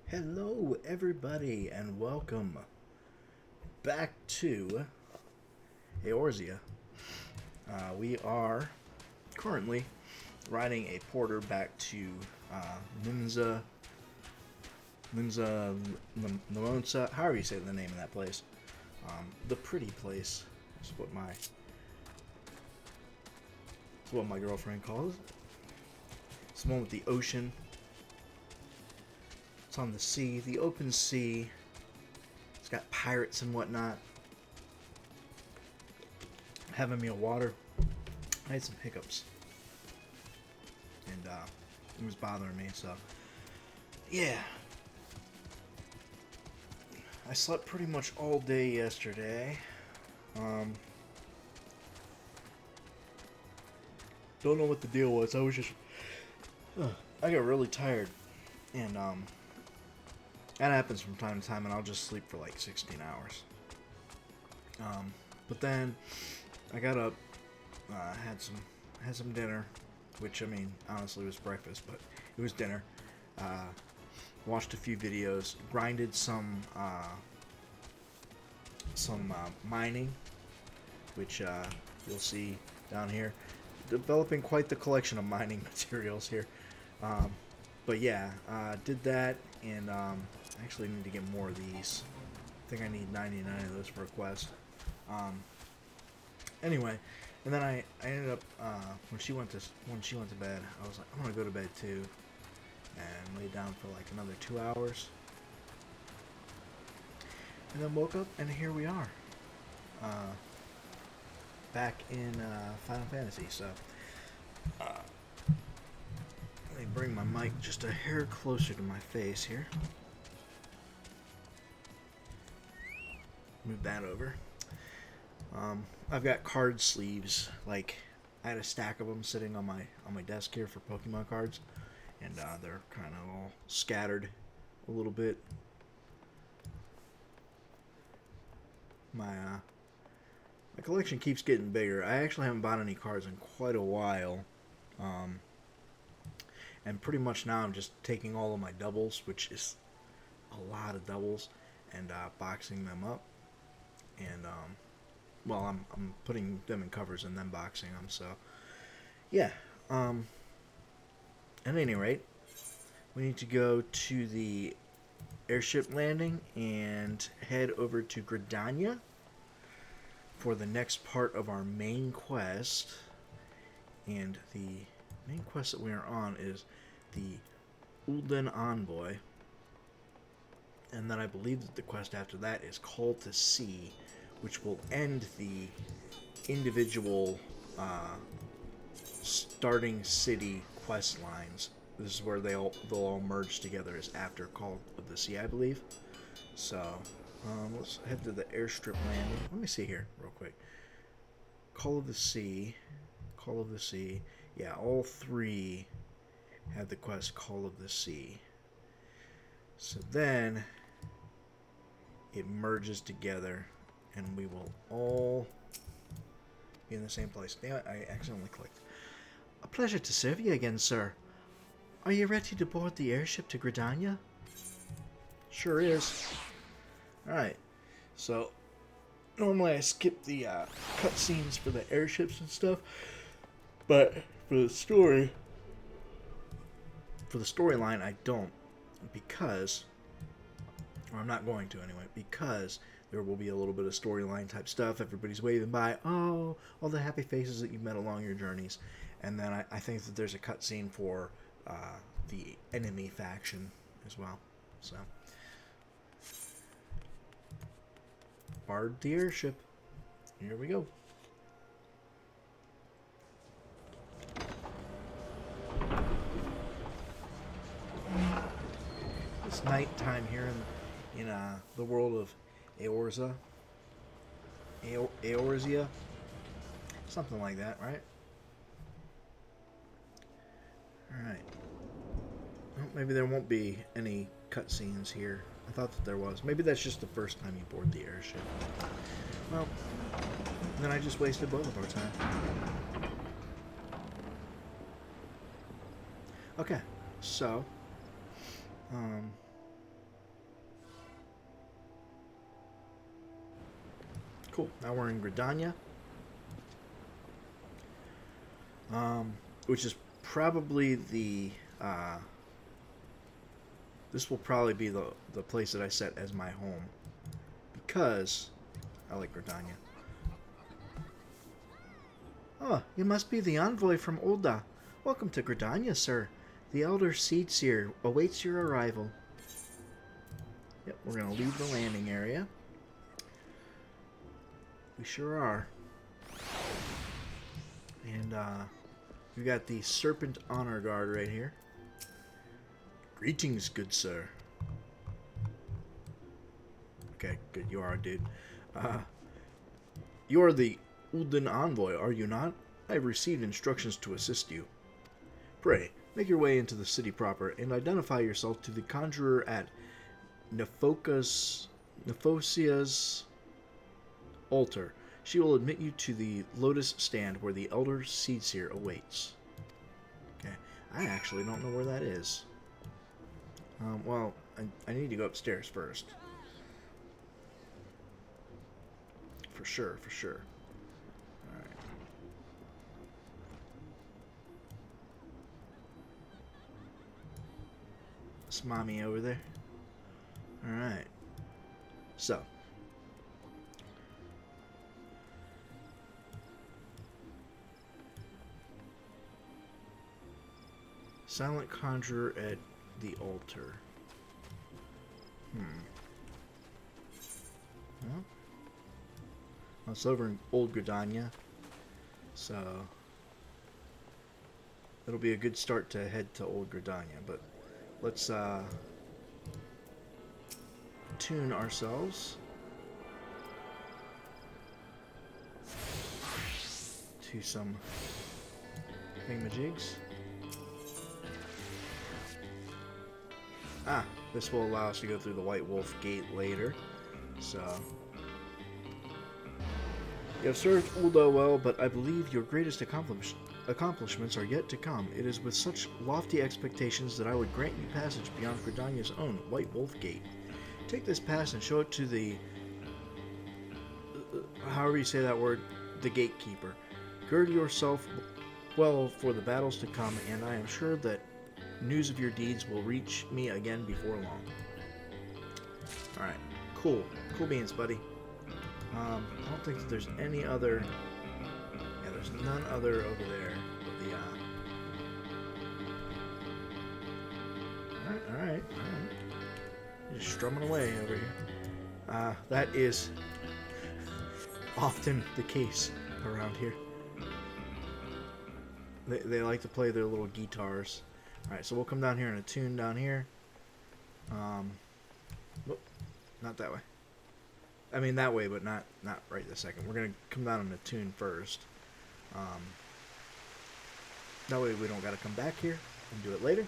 Hello, everybody, and welcome back to Eorzea. We are currently riding a porter back to Nimza, however you say the name of that place. The pretty place is what my girlfriend calls it. It's the one with the ocean. It's on the sea, the open sea. It's got pirates and whatnot. Having me a water. I had some hiccups. And it was bothering me, so yeah. I slept pretty much all day yesterday. Don't know what the deal was. I was just I got really tired. And that happens from time to time, and I'll just sleep for like 16 hours. But then I got up, had some dinner, which I mean honestly was breakfast, but it was dinner. Watched a few videos, grinded some mining, which you'll see down here. Developing quite the collection of mining materials here. But yeah, did that, and I actually need to get more of these. I think I need 99 of those for a quest. Anyway, and then I ended up when she went to bed, I was like, I'm gonna go to bed too, and lay down for like another 2 hours, and then woke up, and here we are, back in Final Fantasy. So. Let me bring my mic just a hair closer to my face here. Move that over. I've got card sleeves. Like, I had a stack of them sitting on my desk here for Pokemon cards, and they're kind of all scattered a little bit. My collection keeps getting bigger. I actually haven't bought any cards in quite a while. And pretty much now I'm just taking all of my doubles, which is a lot of doubles, and boxing them up. And well, I'm putting them in covers and then boxing them. So yeah. At any rate, we need to go to the airship landing and head over to Gradania for the next part of our main quest. And the main quest that we are on is the Ulden Envoy. And then I believe that the quest after that is Call to Sea, which will end the individual starting city quest lines. This is where they'll all merge together, is after Call of the Sea, I believe. So let's head to the airstrip landing. Let me see here real quick. Call of the Sea. Call of the Sea. Yeah, all three have the quest Call of the Sea. So then it merges together and we will all be in the same place. Damn it, I accidentally clicked. A pleasure to serve you again, sir. Are you ready to board the airship to Gradania? Sure is. Alright, so normally I skip the cutscenes for the airships and stuff, but for the storyline I don't, because, or I'm not going to anyway, because there will be a little bit of storyline type stuff. Everybody's waving by, oh, all the happy faces that you've met along your journeys, and then I think that there's a cutscene for the enemy faction as well. So, board the airship. Here we go. It's nighttime here in the world of Eorzea. Eorzea? Something like that, right? Alright. Well, maybe there won't be any cutscenes here. I thought that there was. Maybe that's just the first time you board the airship. Well, then I just wasted both of our time. Okay, so cool. Now we're in Gradania, which is probably the this will probably be the place that I set as my home, because I like Gradania. Oh, you must be the envoy from Ul'dah. Welcome to Gradania, sir. The Elder Seedseer awaits your arrival. Yep, we're going to leave the landing area. We sure are. And we got the Serpent Honor Guard right here. Greetings, good sir. Okay, good, you are, dude. You are the Ul'dah envoy, are you not? I have received instructions to assist you. Pray, make your way into the city proper and identify yourself to the conjurer at Nephosia's altar. She will admit you to the lotus stand where the Elder Seedseer awaits. Okay, I actually don't know where that is. Well, I need to go upstairs first. For sure, for sure. Alright. It's mommy over there. Alright. So. Silent Conjurer at the altar. Well, it's over in Old Gradania, so it'll be a good start to head to Old Gradania. But let's tune ourselves to some thingamajigs. This will allow us to go through the White Wolf Gate later. So, you have served Ul'dah well, but I believe your greatest accomplishments are yet to come. It is with such lofty expectations that I would grant you passage beyond Gradania's own White Wolf Gate. Take this pass and show it to the, however you say that word, the gatekeeper. Gird yourself well for the battles to come, and I am sure that news of your deeds will reach me again before long. Alright, cool. Cool beans, buddy. I don't think that there's any other... Yeah, there's none other over there. Alright. Just strumming away over here. That is often the case around here. They like to play their little guitars. Alright, so we'll come down here and attune down here. Nope, not that way. I mean that way, but not right this second. We're going to come down and attune first. That way we don't got to come back here and do it later.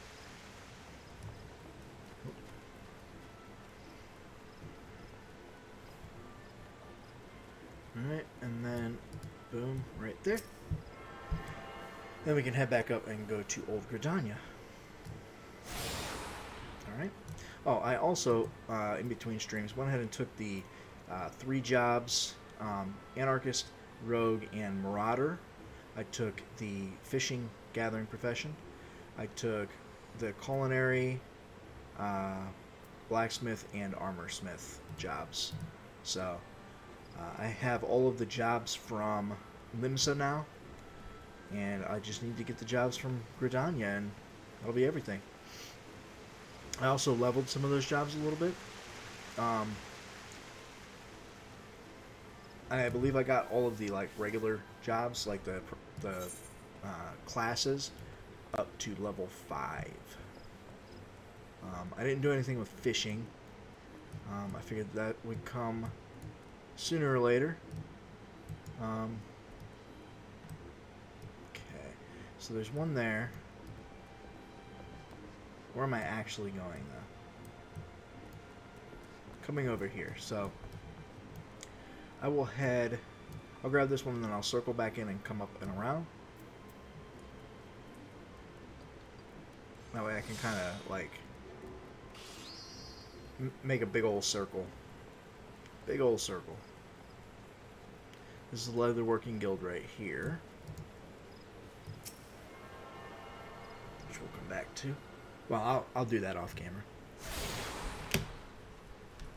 Alright, and then boom, right there. Then we can head back up and go to Old Gradania. Alright. Oh, I also, in between streams, went ahead and took the 3 jobs, Anarchist, Rogue, and Marauder. I took the Fishing Gathering Profession. I took the Culinary, Blacksmith, and Armorsmith jobs. So, I have all of the jobs from Limsa now, and I just need to get the jobs from Gradania, and that'll be everything. I also leveled some of those jobs a little bit. I believe I got all of the like regular jobs, like the classes, up to level 5. I didn't do anything with fishing. I figured that would come sooner or later. Okay, so there's one there. Where am I actually going, though? Coming over here, so I will head... I'll grab this one, and then I'll circle back in and come up and around. That way I can kind of, like, make a big old circle. Big old circle. This is the Leatherworking Guild right here, which we'll come back to. Well, I'll do that off camera,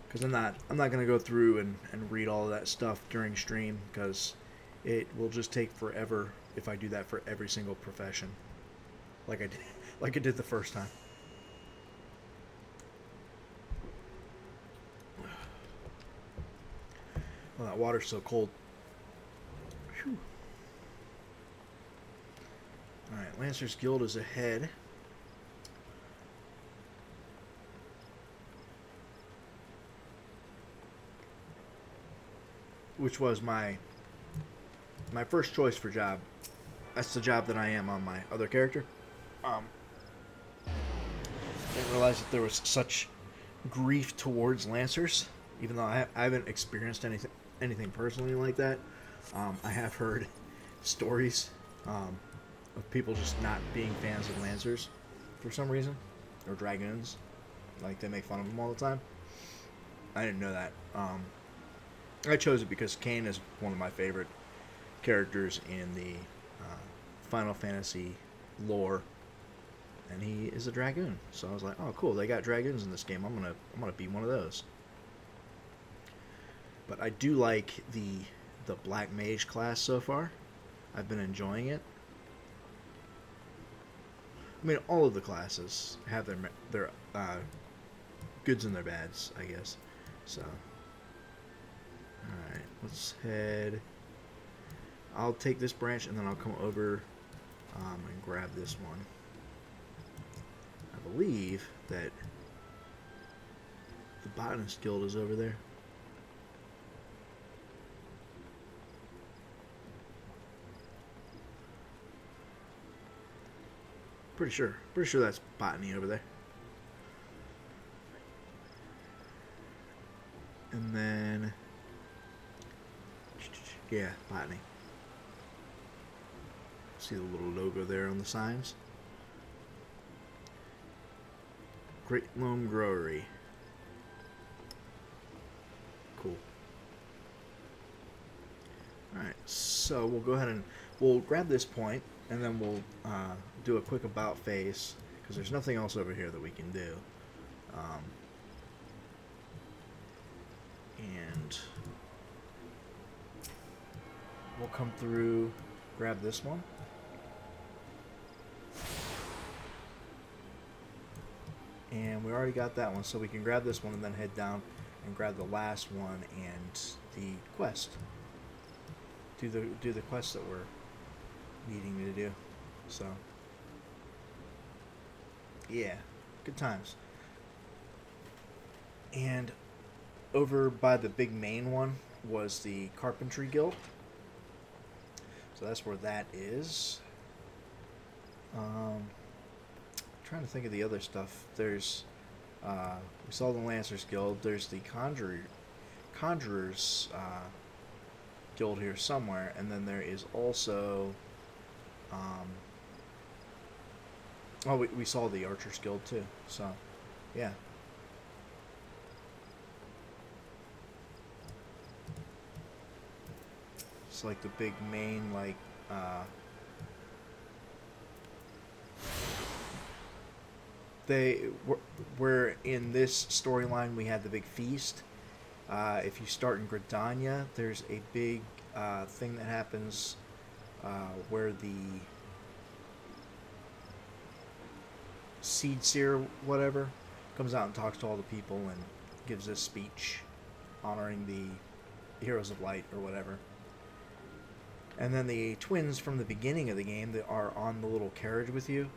because I'm not gonna go through and read all of that stuff during stream, because it will just take forever if I do that for every single profession, like I did the first time. Oh, that water's so cold. Whew. Alright, Lancer's Guild is ahead. Which was my first choice for job. That's the job that I am on my other character. Didn't realize that there was such grief towards Lancers, even though I haven't experienced anything personally like that. I have heard stories of people just not being fans of Lancers for some reason, or Dragoons. Like, they make fun of them all the time. I didn't know that. I chose it because Kain is one of my favorite characters in the Final Fantasy lore, and he is a Dragoon. So I was like, oh cool, they got Dragoons in this game. I'm gonna be one of those. But I do like the Black Mage class so far. I've been enjoying it. I mean, all of the classes have their goods and their bads, I guess. So. Alright, let's head... I'll take this branch and then I'll come over and grab this one. I believe that the Botanist Guild is over there. Pretty sure that's Botany over there. And then... yeah, Botany. See the little logo there on the signs? Great Loam Growery. Cool. Alright, so we'll go ahead and we'll grab this point, and then we'll do a quick about face, because there's nothing else over here that we can do. And we'll come through, grab this one. And we already got that one, so we can grab this one and then head down and grab the last one and the quest. Do the quest that we're needing to do. So yeah, good times. And over by the big main one was the Carpentry Guild. So that's where that is. Trying to think of the other stuff. There's we saw the Lancers Guild. There's the Conjurers Guild here somewhere, and then there is also oh, we saw the Archers Guild too. So yeah. It's like the big main, like they were in this storyline. We had the big feast. If you start in Gradania, there's a big thing that happens where the Seed Seer, whatever, comes out and talks to all the people and gives this speech honoring the Heroes of Light or whatever. And then the twins from the beginning of the game that are on the little carriage with you,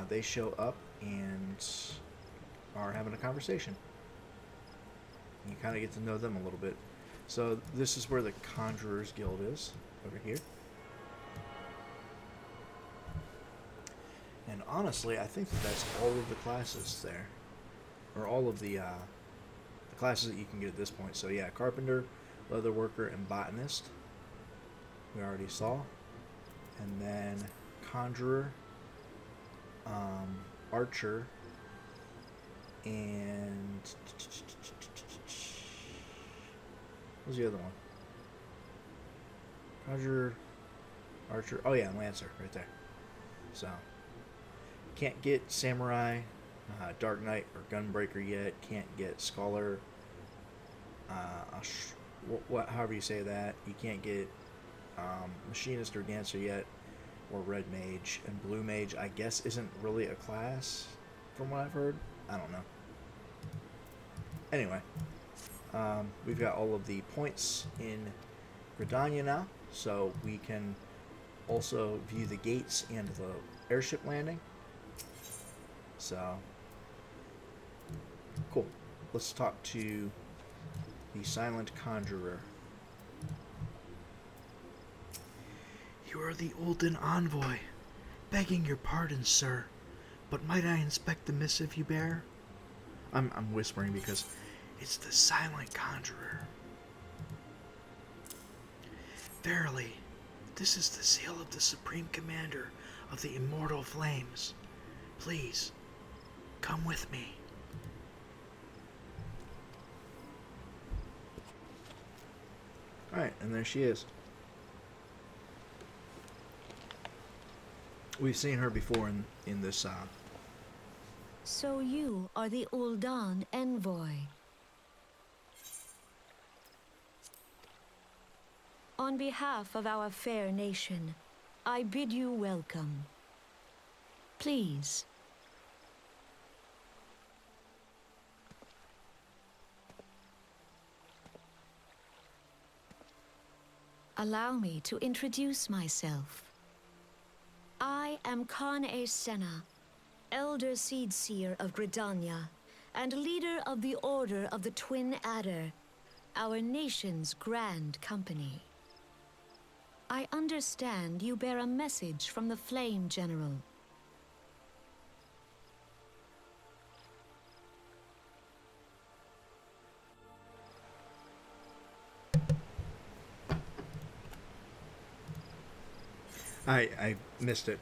they show up and are having a conversation. You kind of get to know them a little bit. So this is where the Conjurers Guild is, over here. And honestly, I think that that's all of the classes there. Or all of the classes that you can get at this point. So yeah, Carpenter, Leatherworker, and Botanist. We already saw. And then Conjurer, Archer, and what was the other one? Conjurer, Archer, oh yeah, Lancer, right there. So, can't get Samurai, Dark Knight, or Gunbreaker yet. Can't get Scholar, however you say that. You can't get Machinist or Dancer yet, or Red Mage. And Blue Mage, I guess, isn't really a class, from what I've heard. I don't know. Anyway, we've got all of the points in Gradania now, so we can also view the gates and the airship landing. So, cool. Let's talk to the Silent Conjurer. You are the Olden envoy. Begging your pardon, sir, but might I inspect the missive you bear? I'm whispering because it's the Silent Conjurer. Verily, this is the seal of the Supreme Commander of the Immortal Flames. Please, come with me. Alright, and there she is. We've seen her before in this So you are the Uldan envoy. On behalf of our fair nation, I bid you welcome. Please. Allow me to introduce myself. I am Khan-e Senna, Elder Seed Seer of Gradania, and leader of the Order of the Twin Adder, our nation's grand company. I understand you bear a message from the Flame General. I missed it.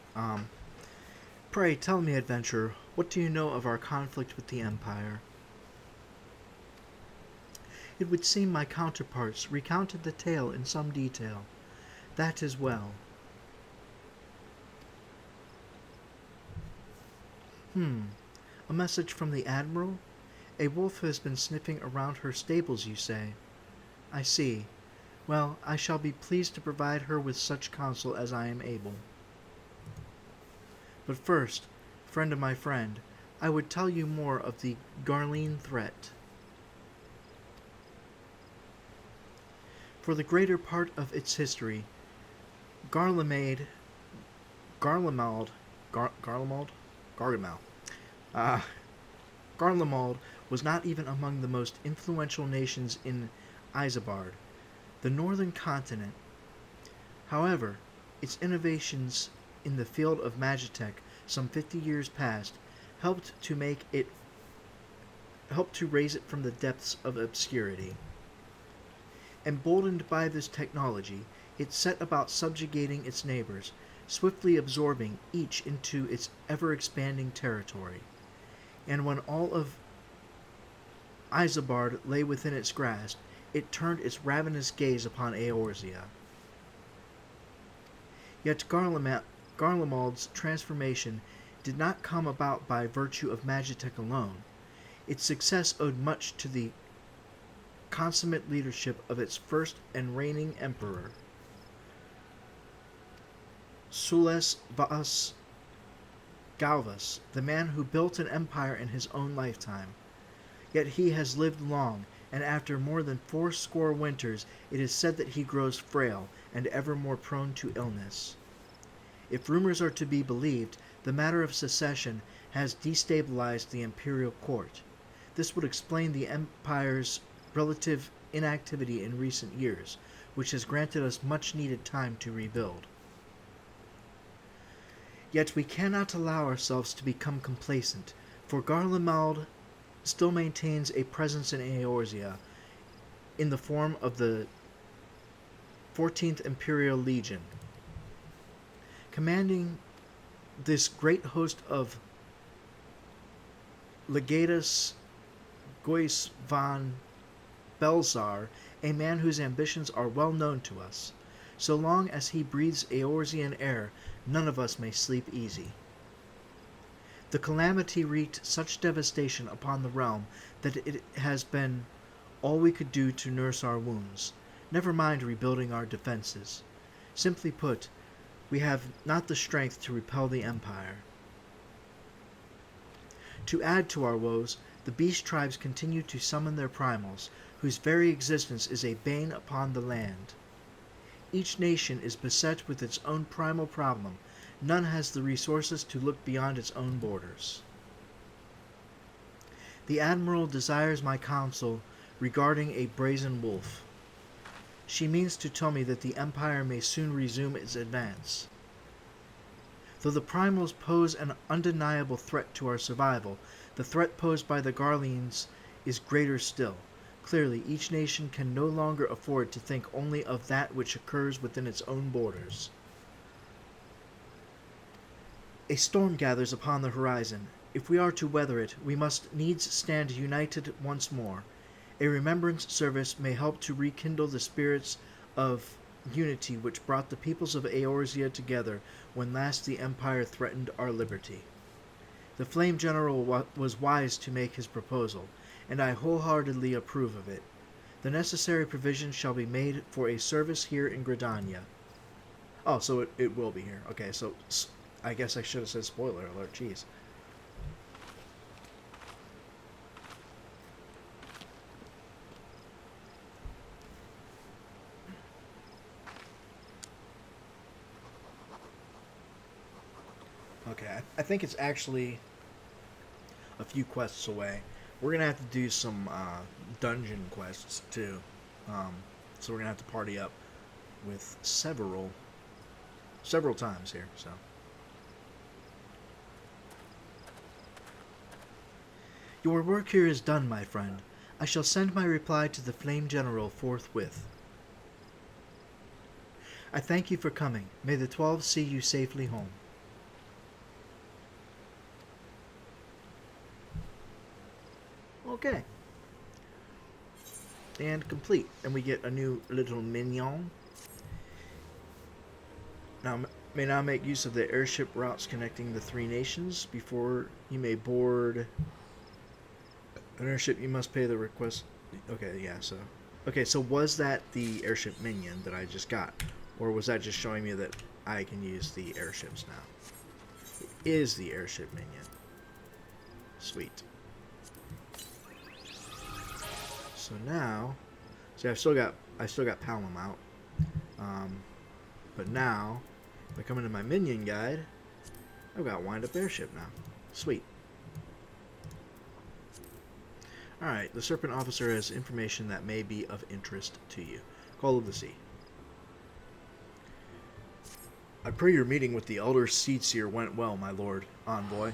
Pray tell me, adventurer, what do you know of our conflict with the Empire? It would seem my counterparts recounted the tale in some detail. That is well. A message from the Admiral? A wolf who has been sniffing around her stables, you say? I see. Well, I shall be pleased to provide her with such counsel as I am able. But first, friend of my friend, I would tell you more of the Garlean threat. For the greater part of its history, Garlemald, Garlemald, Garlemald, Garlemald, Garlemald was not even among the most influential nations in Isambard, the northern continent. However, its innovations in the field of magitech some 50 years past helped to raise it from the depths of obscurity. Emboldened by this technology, it set about subjugating its neighbors, swiftly absorbing each into its ever-expanding territory. And when all of Isambard lay within its grasp, it turned its ravenous gaze upon Eorzea. Yet Garlemald's transformation did not come about by virtue of magitech alone. Its success owed much to the consummate leadership of its first and reigning emperor, Sules Vas Galvas, the man who built an empire in his own lifetime. Yet he has lived long, and after more than 80 winters, it is said that he grows frail and ever more prone to illness. If rumors are to be believed, the matter of secession has destabilized the imperial court. This would explain the empire's relative inactivity in recent years, which has granted us much needed time to rebuild. Yet we cannot allow ourselves to become complacent, for Garlemald still maintains a presence in Eorzea in the form of the 14th Imperial Legion. Commanding this great host of Legatus Gois von Belzar, a man whose ambitions are well known to us. So long as he breathes Eorzean air, none of us may sleep easy. The calamity wreaked such devastation upon the realm that it has been all we could do to nurse our wounds, never mind rebuilding our defenses. Simply put, we have not the strength to repel the Empire. To add to our woes, the beast tribes continue to summon their primals, whose very existence is a bane upon the land. Each nation is beset with its own primal problem. None has the resources to look beyond its own borders. The Admiral desires my counsel regarding a brazen wolf. She means to tell me that the Empire may soon resume its advance. Though the primals pose an undeniable threat to our survival, the threat posed by the Garleans is greater still. Clearly, each nation can no longer afford to think only of that which occurs within its own borders. A storm gathers upon the horizon. If we are to weather it, we must needs stand united once more. A remembrance service may help to rekindle the spirits of unity which brought the peoples of Eorzea together when last the Empire threatened our liberty. The Flame General was wise to make his proposal, and I wholeheartedly approve of it. The necessary provision shall be made for a service here in Gradania. Oh, so it will be here. Okay, so I guess I should have said spoiler alert. Jeez. Okay, I think it's actually a few quests away. We're going to have to do some dungeon quests, too. So we're going to have to party up with several times here, so. Your work here is done, my friend. I shall send my reply to the Flame General forthwith. I thank you for coming. May the 12 see you safely home. Okay. And complete. And we get a new little minion. Now, may now make use of the airship routes connecting the three nations. Before you may board an airship, you must pay the request. Okay, yeah, so. Okay, so was that the airship minion that I just got? Or was that just showing me that I can use the airships now? It is the airship minion. Sweet. So now, see, I still got Palom out. But now, if I come into my minion guide, I've got Wind Up Airship now. Sweet. Alright, the Serpent Officer has information that may be of interest to you. Call of the Sea. I pray your meeting with the Elder Seedseer went well, my lord, envoy.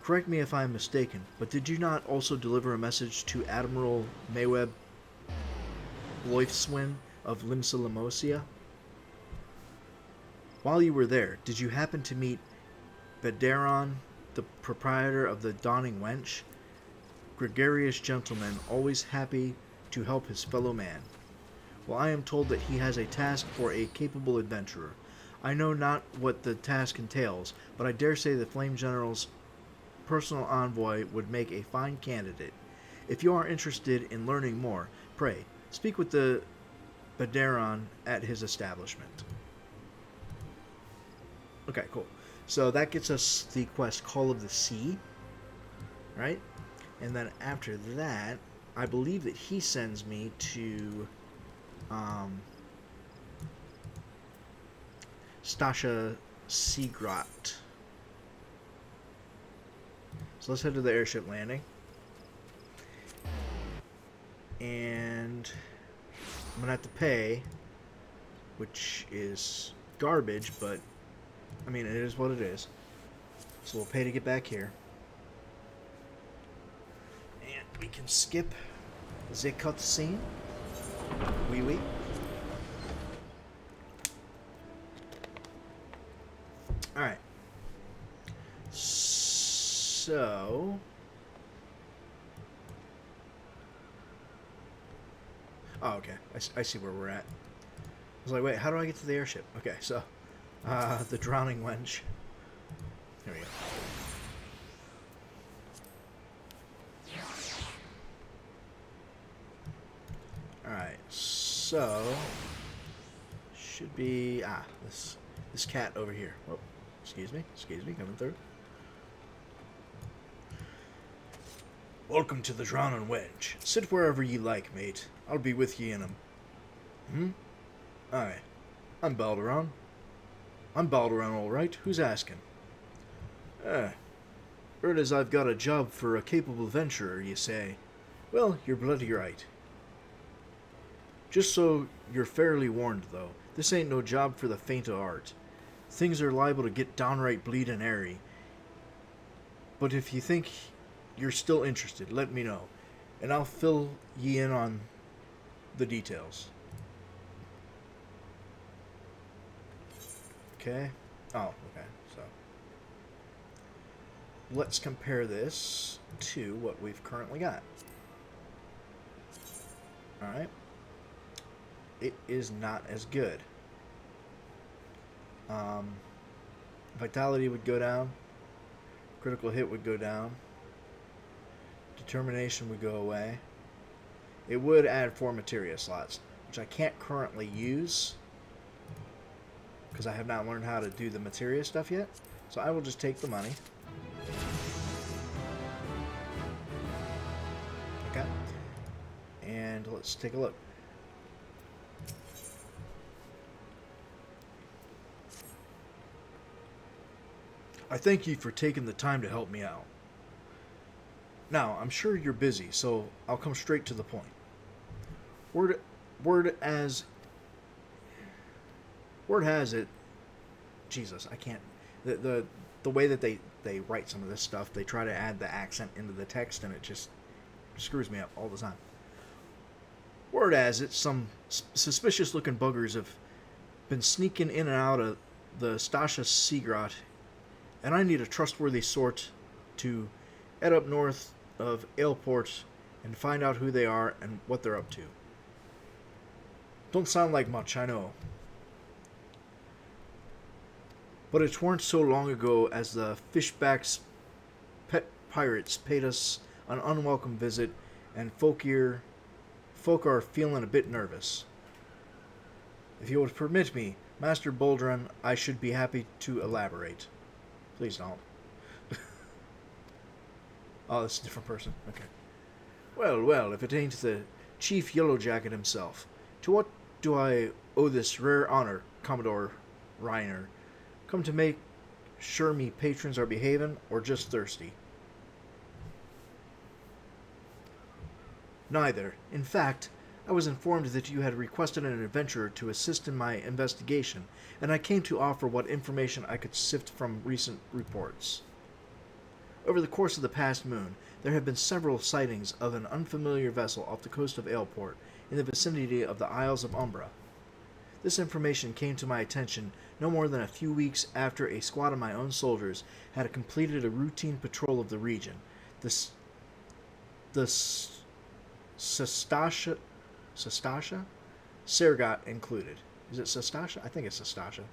Correct me if I am mistaken, but did you not also deliver a message to Admiral Mayweb Bloithswin of Limsa? While you were there, did you happen to meet Badaron, the proprietor of the Dawning Wench? Gregarious gentleman, always happy to help his fellow man. Well, I am told that he has a task for a capable adventurer. I know not what the task entails, but I dare say the Flame General's personal envoy would make a fine candidate. If you are interested in learning more, pray, speak with the Badaron at his establishment. Okay, cool. So that gets us the quest Call of the Sea, right? And then after that, I believe that he sends me to Stasha Seagrot. So let's head to the airship landing. And I'm going to have to pay, which is garbage, but I mean, it is what it is. So we'll pay to get back here. And we can skip the cutscene. Oui. Alright. So... Oh, okay. I see where we're at. I was like, wait, how do I get to the airship? Okay, so... the Drowning Wench. Here we go. Alright, so... Should be... this cat over here. Whoa, excuse me, coming through. Welcome to the Drowning Wench. Sit wherever ye like, mate. I'll be with ye in Aye. I'm Balderon. I'm Balderon, all right. Who's asking? Heard as I've got a job for a capable venturer, you say. Well, you're bloody right. Just so you're fairly warned, though, this ain't no job for the faint of heart. Things are liable to get downright bleedin' airy. But if you think you're still interested, let me know, and I'll fill ye in on the details. Okay. Oh, okay. So let's compare this to what we've currently got. Alright. It is not as good. Vitality would go down. Critical hit would go down. Determination would go away. It would add 4 materia slots, which I can't currently use because I have not learned how to do the materia stuff yet. So I will just take the money. Okay. And let's take a look. I thank you for taking the time to help me out. Now, I'm sure you're busy, so I'll come straight to the point. Word has it, Jesus, I can't, the way that they write some of this stuff, they try to add the accent into the text, and it just screws me up all the time. Word has it, some suspicious-looking buggers have been sneaking in and out of the Stasha Seagrot, and I need a trustworthy sort to head up north of Aleport and find out who they are and what they're up to. Don't sound like much, I know. But it weren't so long ago as the Fishback's pet pirates paid us an unwelcome visit, and folk are feeling a bit nervous. If you would permit me, Master Boldron, I should be happy to elaborate. Please don't. Oh, this is a different person. Okay. Well, well, if it ain't the Chief Yellowjacket himself. To what do I owe this rare honor, Commodore Reiner? Come to make sure me patrons are behavin', or just thirsty? Neither. In fact, I was informed that you had requested an adventurer to assist in my investigation, and I came to offer what information I could sift from recent reports. Over the course of the past moon, there have been several sightings of an unfamiliar vessel off the coast of Aleport, in the vicinity of the Isles of Umbra. This information came to my attention no more than a few weeks after a squad of my own soldiers had completed a routine patrol of the region. The Sestasha, Sergot included. Is it Sestasha? I think it's Sestasha.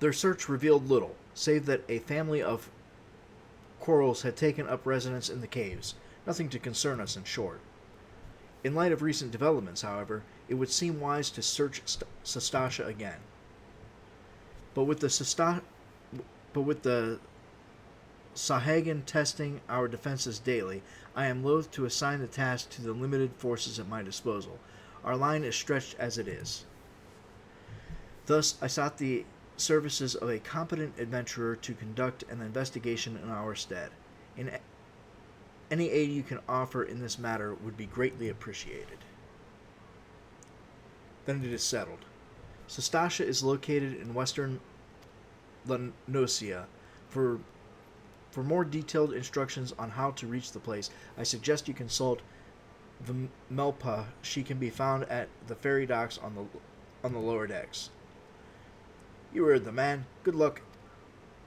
Their search revealed little, save that a family of corals had taken up residence in the caves. Nothing to concern us, in short. In light of recent developments, however, it would seem wise to search Sestasha again. But with the Sahagan testing our defenses daily, I am loath to assign the task to the limited forces at my disposal. Our line is stretched as it is. Thus, I sought the services of a competent adventurer to conduct an investigation in our stead. Any aid you can offer in this matter would be greatly appreciated. Then it is settled. Sestasha is located in western Lanosia. For more detailed instructions on how to reach the place, I suggest you consult Melpa. She can be found at the ferry docks on the lower decks. You heard the man. Good luck.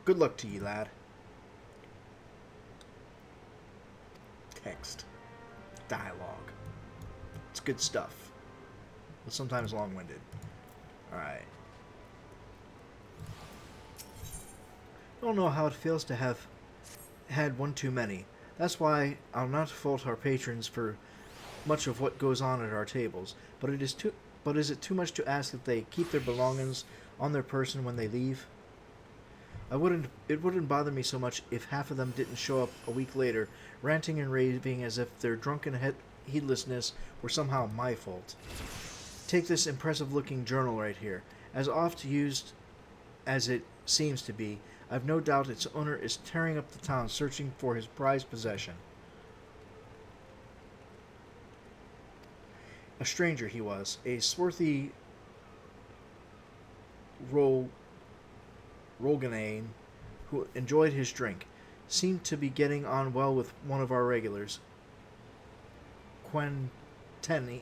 Good luck to ye, lad. Text. Dialogue. It's good stuff. But sometimes long-winded. Alright. Don't know how it feels to have had one too many. That's why I'll not fault our patrons for much of what goes on at our tables. But is it too much to ask that they keep their belongings on their person when they leave? It wouldn't bother me so much if half of them didn't show up a week later, ranting and raving as if their drunken heedlessness were somehow my fault. Take this impressive-looking journal right here. As oft used as it seems to be, I've no doubt its owner is tearing up the town searching for his prized possession. A stranger he was, a swarthy Roganane who enjoyed his drink, seemed to be getting on well with one of our regulars, Quentenane.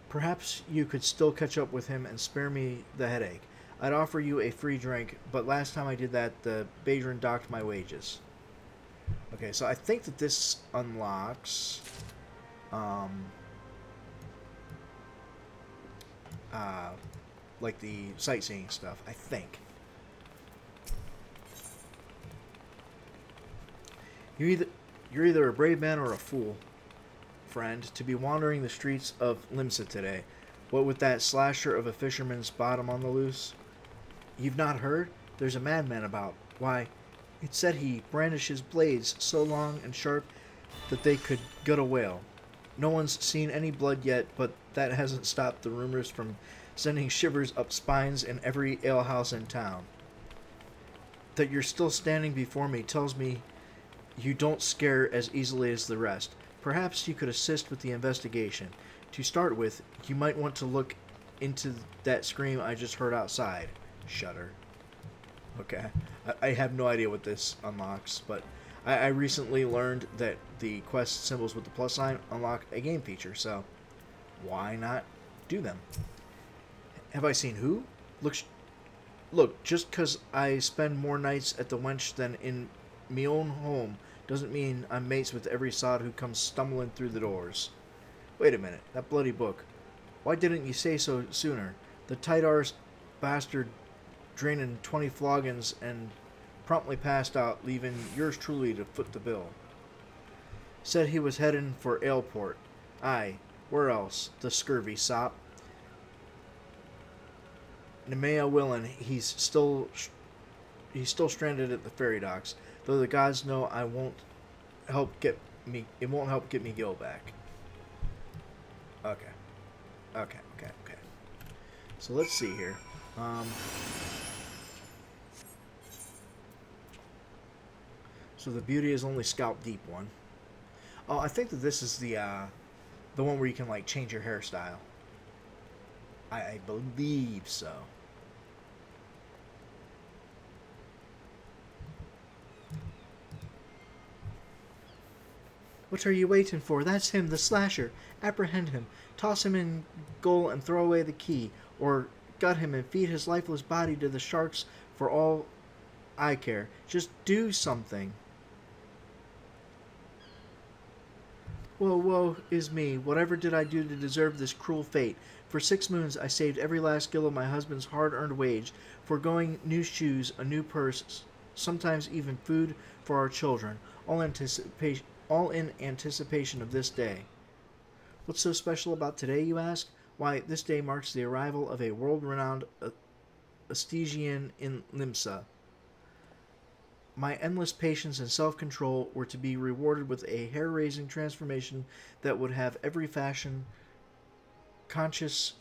Perhaps you could still catch up with him and spare me the headache. I'd offer you a free drink, but last time I did that, the Badron docked my wages. Okay, so I think that this unlocks like the sightseeing stuff, I think. You're either a brave man or a fool, friend, to be wandering the streets of Limsa today. What with that slasher of a fisherman's bottom on the loose? You've not heard? There's a madman about. Why, it said he brandishes blades so long and sharp that they could gut a whale. No one's seen any blood yet, but that hasn't stopped the rumors from sending shivers up spines in every alehouse in town. That you're still standing before me tells me you don't scare as easily as the rest. Perhaps you could assist with the investigation. To start with, you might want to look into that scream I just heard outside. Shudder. Okay. I have no idea what this unlocks, but I recently learned that the quest symbols with the plus sign unlock a game feature, so why not do them? Have I seen who? Look, just 'cause I spend more nights at the wench than in me own home doesn't mean I'm mates with every sod who comes stumbling through the doors. Wait a minute, that bloody book. Why didn't you say so sooner? The tight-arsed bastard draining 20 floggins and promptly passed out, leaving yours truly to foot the bill. Said he was heading for Aleport. Aye, where else? The scurvy sop. Nemea willin', he's still he's still stranded at the ferry docks. Though the gods know I won't help get me. It won't help get me Gil back. Okay. Okay. So let's see here. So the beauty is only scalp deep one. Oh, I think that this is the one where you can like change your hairstyle. I believe so. What are you waiting for? That's him, the slasher. Apprehend him. Toss him in goal and throw away the key. Or gut him and feed his lifeless body to the sharks for all I care. Just do something. Woe is me. Whatever did I do to deserve this cruel fate? For 6 moons I saved every last gil of my husband's hard-earned wage, foregoing new shoes, a new purse, sometimes even food for our children, all in anticipation of this day. What's so special about today, you ask? Why, this day marks the arrival of a world-renowned Astygian in Limsa. My endless patience and self-control were to be rewarded with a hair-raising transformation that would have every fashion conscious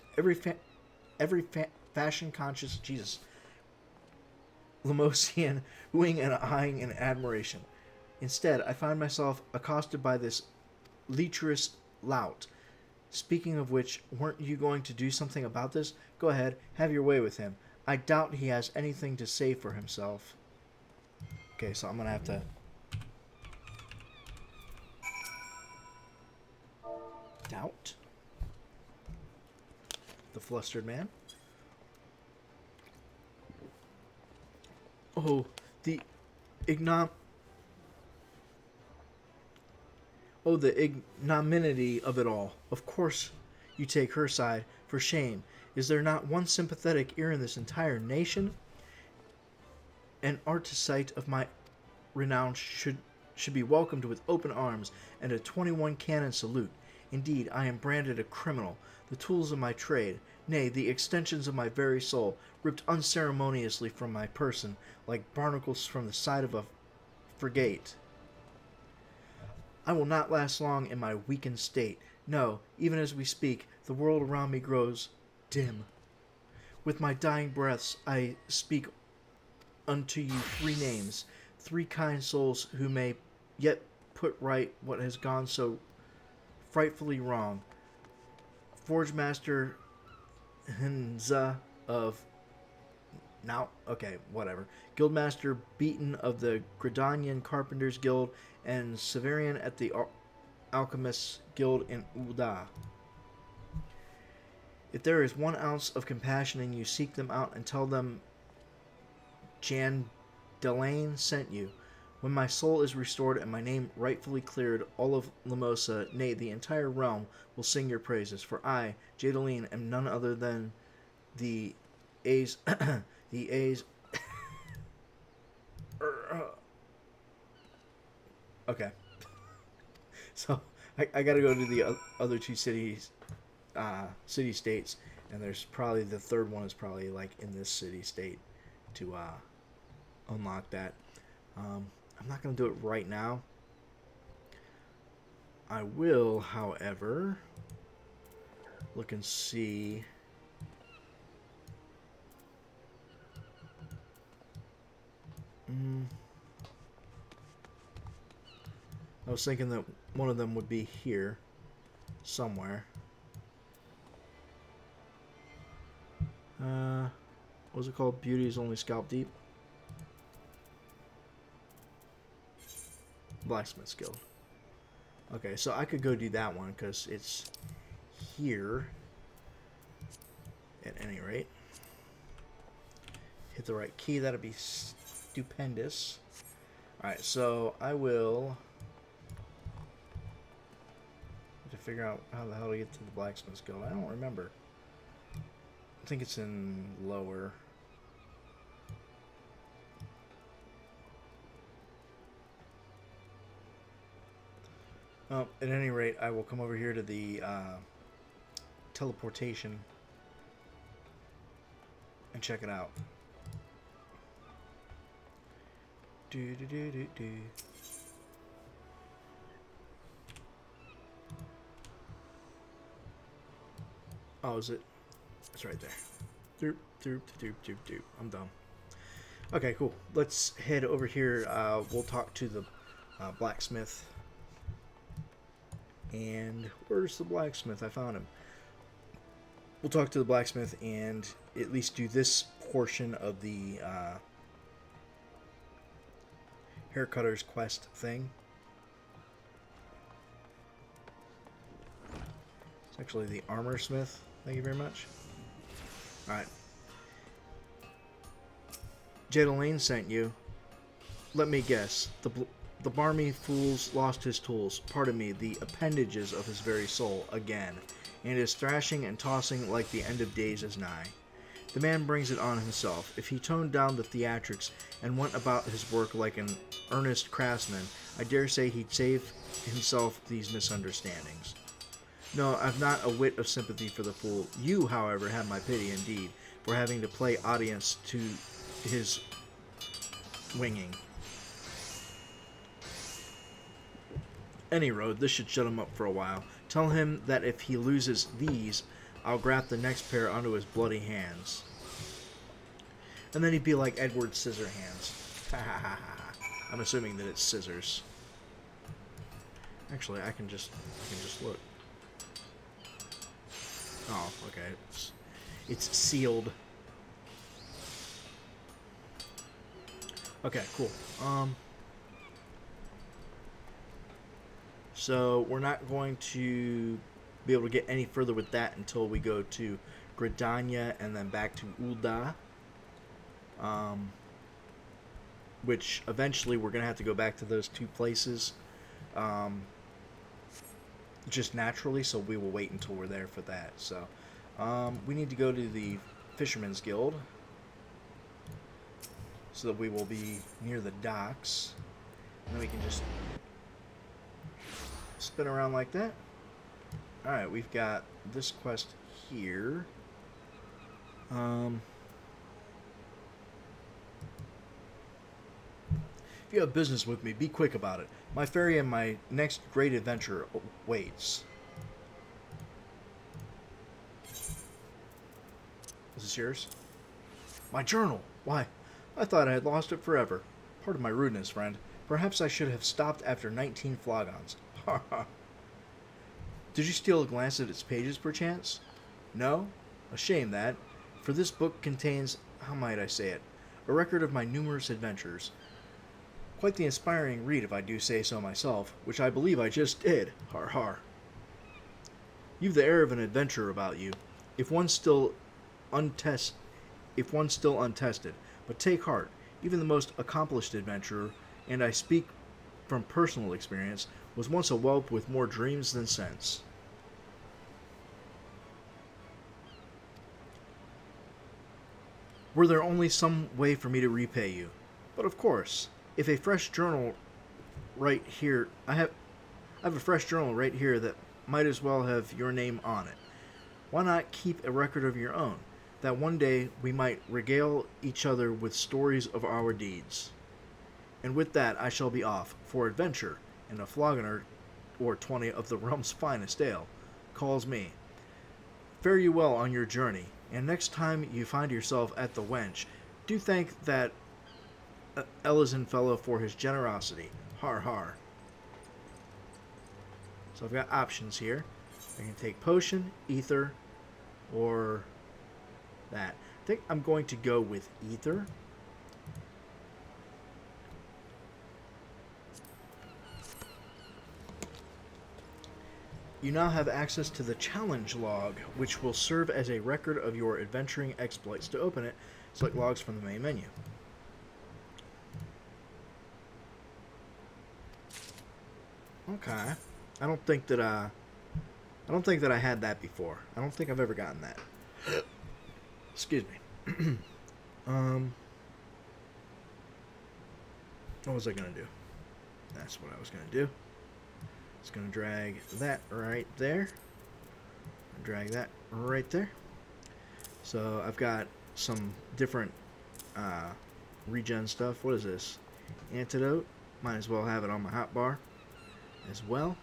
Lemosian wooing and eyeing in admiration. Instead, I find myself accosted by this lecherous lout. Speaking of which, weren't you going to do something about this? Go ahead, have your way with him. I doubt he has anything to say for himself. Okay, so I'm gonna have to... Doubt? The flustered man? Oh, the ignominy of it all. Of course you take her side. For shame. Is there not one sympathetic ear in this entire nation? An artisite of my renown should be welcomed with open arms and a 21 cannon salute. Indeed, I am branded a criminal, the tools of my trade, nay, the extensions of my very soul, ripped unceremoniously from my person, like barnacles from the side of a frigate. I will not last long in my weakened state. No, even as we speak, the world around me grows dim. With my dying breaths, I speak unto you 3 names, 3 kind souls who may yet put right what has gone so frightfully wrong. Forge Master Hinza of... Now, okay, whatever. Guildmaster Beaton of the Gradanian Carpenters Guild and Severian at the Alchemists Guild in Uda. If there is 1 ounce of compassion in you, seek them out and tell them Jan Delane sent you. When my soul is restored and my name rightfully cleared, all of Limosa, nay, the entire realm, will sing your praises. For I, Jadaline, am none other than the A's... the A's... Okay. So, I gotta go to the other 2 cities, city-states, and there's probably, the 3rd one is probably, like, in this city-state to, unlock that. I'm not going to do it right now. I will, however, look and see. I was thinking that one of them would be here somewhere. What was it called? Beauty is only scalp deep. Blacksmith's Guild. Okay, so I could go do that one because it's here at any rate. Hit the right key, that'd be stupendous. Alright, so I will have to figure out how the hell to get to the Blacksmith's Guild. I don't remember. I think it's in lower. Well, at any rate, I will come over here to the teleportation and check it out. Do, do, do, do, do. Oh, is it? It's right there. Doop, doop, doop, doop, doop. I'm done. Okay, cool. Let's head over here. We'll talk to the blacksmith. And where's the blacksmith? I found him. We'll talk to the blacksmith and at least do this portion of the haircutter's quest thing. It's actually the armor smith. Thank you very much. Alright. Jadalane sent you. Let me guess. The barmy fool's lost his tools, pardon me, the appendages of his very soul, again, and is thrashing and tossing like the end of days is nigh. The man brings it on himself. If he toned down the theatrics and went about his work like an earnest craftsman, I dare say he'd save himself these misunderstandings. No, I've not a whit of sympathy for the fool. You, however, have my pity indeed, for having to play audience to his winging. Any road, this should shut him up for a while. Tell him that if he loses these, I'll graft the next pair onto his bloody hands. And then he'd be like Edward Scissorhands. I'm assuming that it's scissors. Actually, I can just look. Oh, okay. It's sealed. Okay, cool. So we're not going to be able to get any further with that until we go to Gradania and then back to Ul'dah. Which eventually we're going to have to go back to those two places. Just naturally, so we will wait until we're there for that. So we need to go to the Fisherman's Guild, so that we will be near the docks, and then we can just spin around like that. Alright, we've got this quest here. If you have business with me, be quick about it. My ferry and my next great adventure waits. Is this yours? My journal! Why, I thought I had lost it forever. Pardon my rudeness, friend. Perhaps I should have stopped after 19 flogons. Ha ha. Did you steal a glance at its pages, perchance? No? A shame that, for this book contains, how might I say it, a record of my numerous adventures. Quite the inspiring read, if I do say so myself, which I believe I just did. Har har. You've the air of an adventurer about you, if one still untested. But take heart, even the most accomplished adventurer, and I speak from personal experience, was once a whelp with more dreams than sense. Were there only some way for me to repay you? But of course, if a fresh journal right here, I have a fresh journal right here that might as well have your name on it. Why not keep a record of your own, that one day we might regale each other with stories of our deeds? And with that I shall be off, for adventure, and a flagon or 20 of the realm's finest ale calls me. Fare you well on your journey, and next time you find yourself at the Wench, do thank that Ellison fellow for his generosity. Har har. So I've got options here. I can take potion, ether, or that. I think I'm going to go with ether. You now have access to the challenge log, which will serve as a record of your adventuring exploits. To open it, select logs from the main menu. Okay. I don't think that I had that before. I don't think I've ever gotten that. Excuse me. What was I gonna do? That's what I was gonna do. It's gonna drag that right there. Drag that right there. So I've got some different regen stuff. What is this? antidote. Might as well have it on my hotbar as well.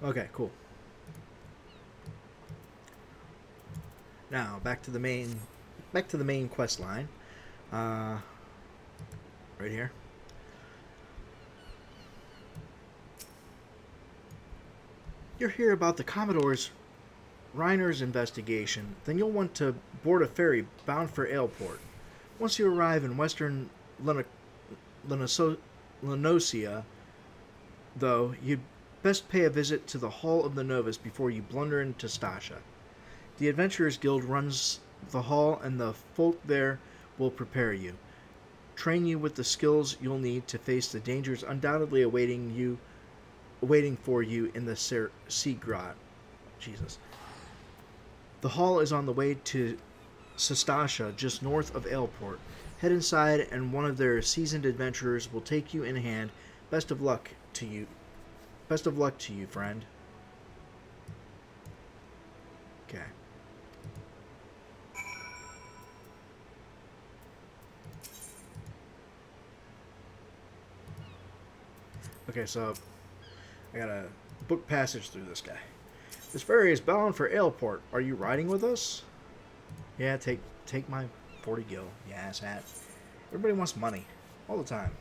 Okay, cool. Now back to the main quest line. Right here. You'll hear about the Commodore's Reiner's investigation. Then you'll want to board a ferry bound for Aleport. Once you arrive in western Lenosia, though, you'd best pay a visit to the Hall of the Novus before you blunder into Stasha. The Adventurers Guild runs the hall, and the folk there will prepare you, train you with the skills you'll need to face the dangers undoubtedly awaiting for you in the Sea Grot. Jesus. The hall is on the way to Sastasha, just north of Aleport. Head inside, and one of their seasoned adventurers will take you in hand. Best of luck to you. Best of luck to you, friend. Okay. Okay, so I got a book passage through this guy. This ferry is bound for Aleport. Are you riding with us? Yeah, take my 40 gil, you asshat. Everybody wants money. All the time.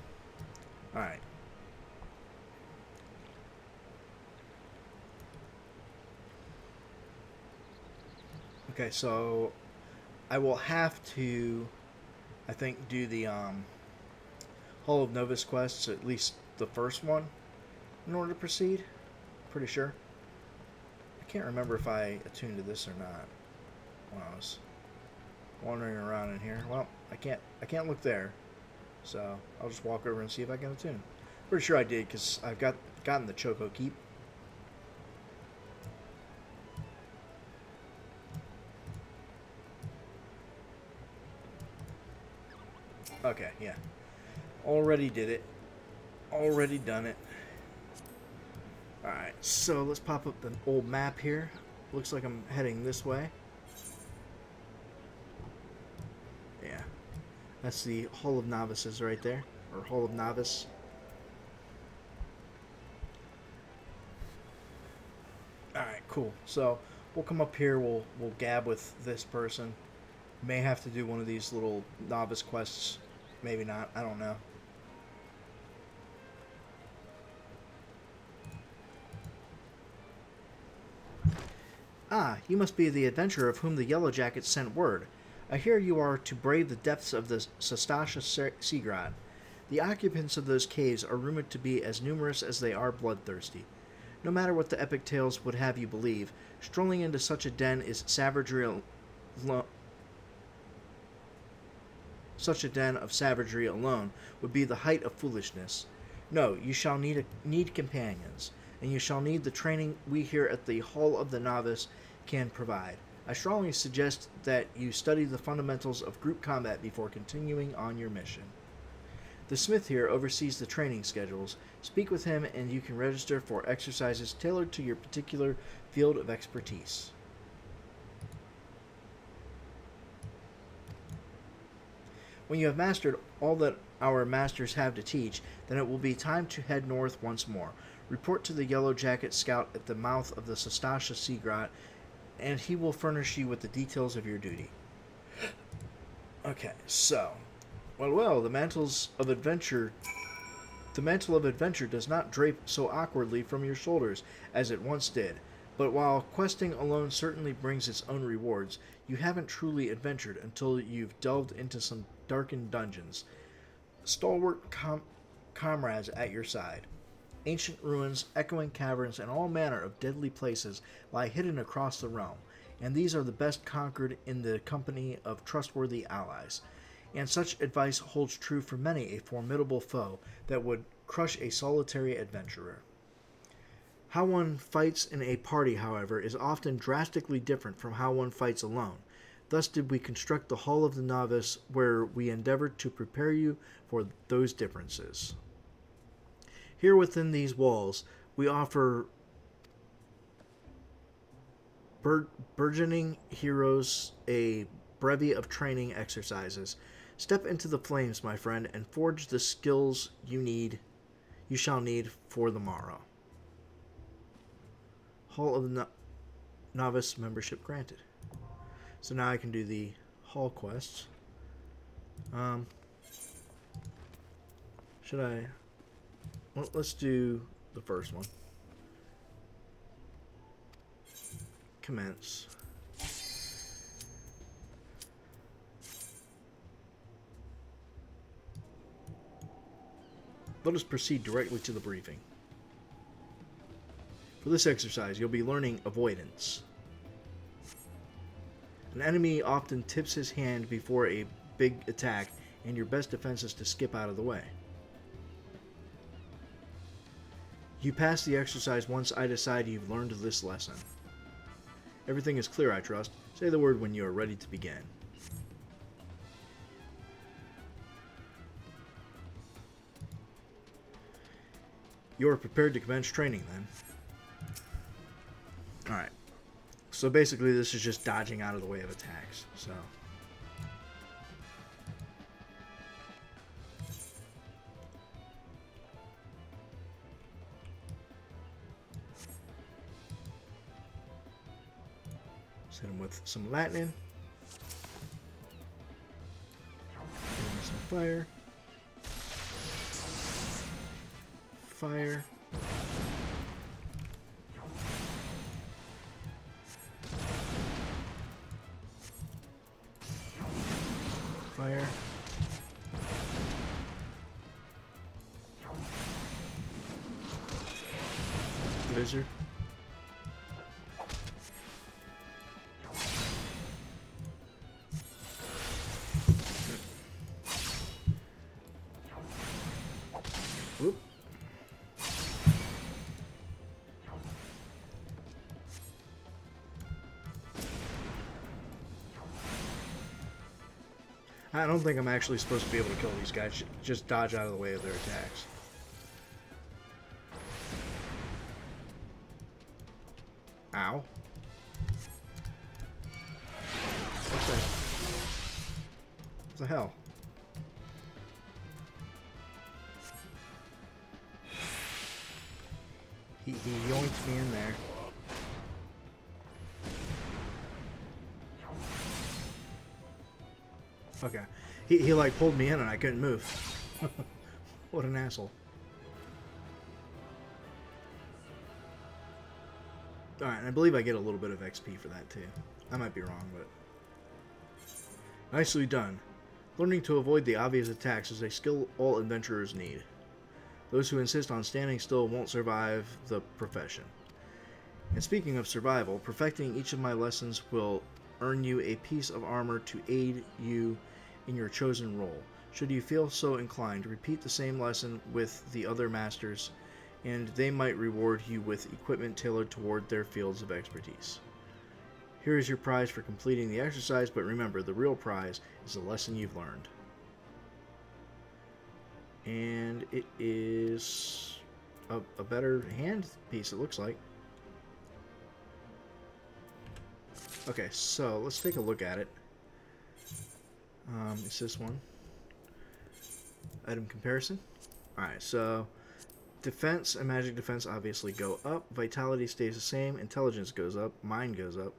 Alright. Okay, so I will have to, I think, do the Hall of Novus quests, at least the first one, in order to proceed. Pretty sure. I can't remember if I attuned to this or not when I was wandering around in here. Well, I can't look there, so I'll just walk over and see if I can attune. Pretty sure I did, because I've gotten the Choco Keep. Okay, yeah. Already did it. Already done it. Alright, so let's pop up the old map here. Looks like I'm heading this way. Yeah. That's the Hall of Novices right there. Or Hall of Novice. Alright, cool. So we'll come up here, we'll gab with this person. May have to do one of these little novice quests. Maybe not. I don't know. Ah, you must be the adventurer of whom the Yellow Jackets sent word. I hear you are to brave the depths of the Sastasha Seagrad. The occupants of those caves are rumored to be as numerous as they are bloodthirsty. No matter what the epic tales would have you believe, strolling into such a den is savagery Such a den of savagery alone would be the height of foolishness. No, you shall need companions, and you shall need the training we here at the Hall of the Novice can provide. I strongly suggest that you study the fundamentals of group combat before continuing on your mission. The smith here oversees the training schedules. Speak with him and you can register for exercises tailored to your particular field of expertise. When you have mastered all that our masters have to teach, then it will be time to head north once more. Report to the Yellow Jacket Scout at the mouth of the Sastasha Seagrot, and he will furnish you with the details of your duty. Okay, so, well, the mantle of adventure does not drape so awkwardly from your shoulders as it once did. But while questing alone certainly brings its own rewards, you haven't truly adventured until you've delved into some darkened dungeons. Stalwart comrades at your side. Ancient ruins, echoing caverns, and all manner of deadly places lie hidden across the realm, and these are the best conquered in the company of trustworthy allies. And such advice holds true for many a formidable foe that would crush a solitary adventurer. How one fights in a party, however, is often drastically different from how one fights alone. Thus did we construct the Hall of the Novice, where we endeavored to prepare you for those differences. Here within these walls, we offer burgeoning heroes a bevy of training exercises. Step into the flames, my friend, and forge the skills you shall need for the morrow. Hall of the Novice membership granted. So now I can do the hall quests. Should I? Well, let's do the first one. Commence. Let us proceed directly to the briefing. For this exercise, you'll be learning avoidance. An enemy often tips his hand before a big attack, and your best defense is to skip out of the way. You pass the exercise once I decide you've learned this lesson. Everything is clear, I trust. Say the word when you are ready to begin. You are prepared to commence training, then. Alright. So basically this is just dodging out of the way of attacks. So hit him with some lightning. Some fire. Fire. Fire. Blizzard. Whoop. I don't think I'm actually supposed to be able to kill these guys. Just dodge out of the way of their attacks. Ow. What the hell? He yoinked me in there. Okay. He like pulled me in and I couldn't move. What an asshole. Alright, and I believe I get a little bit of XP for that too. I might be wrong, but... Nicely done. Learning to avoid the obvious attacks is a skill all adventurers need. Those who insist on standing still won't survive the profession. And speaking of survival, perfecting each of my lessons will earn you a piece of armor to aid you in your chosen role. Should you feel so inclined, repeat the same lesson with the other masters, and they might reward you with equipment tailored toward their fields of expertise. Here is your prize for completing the exercise, but remember, the real prize is the lesson you've learned. And it is a better hand piece, it looks like. Okay, so let's take a look at it. It's this one. Item comparison. Alright, so defense and magic defense obviously go up. Vitality stays the same. Intelligence goes up. Mind goes up.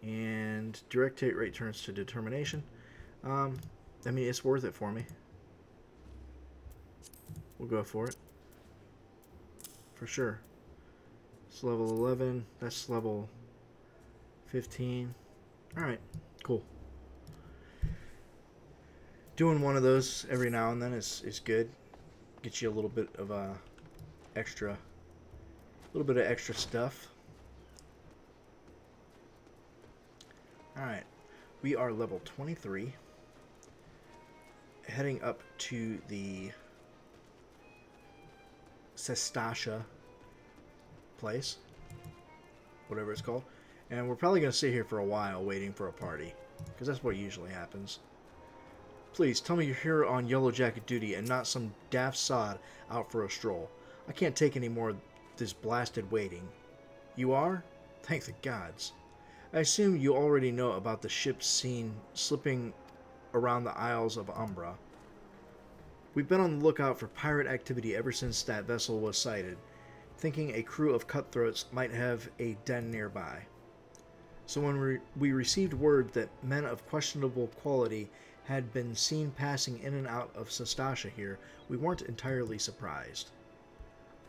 And direct hit rate turns to determination. I mean, it's worth it for me. We'll go for it. For sure. It's level 11. That's level 15. Alright, cool. Doing one of those every now and then is good. Gets you a little bit of extra stuff. Alright. We are level 23. Heading up to the Sestasha place. Whatever it's called. And we're probably going to sit here for a while waiting for a party. Because that's what usually happens. Please, tell me you're here on Yellow Jacket duty and not some daft sod out for a stroll. I can't take any more of this blasted waiting. You are? Thank the gods. I assume you already know about the ship seen slipping around the Isles of Umbra. We've been on the lookout for pirate activity ever since that vessel was sighted, thinking a crew of cutthroats might have a den nearby. So when we received word that men of questionable quality had been seen passing in and out of Sastasha here, we weren't entirely surprised.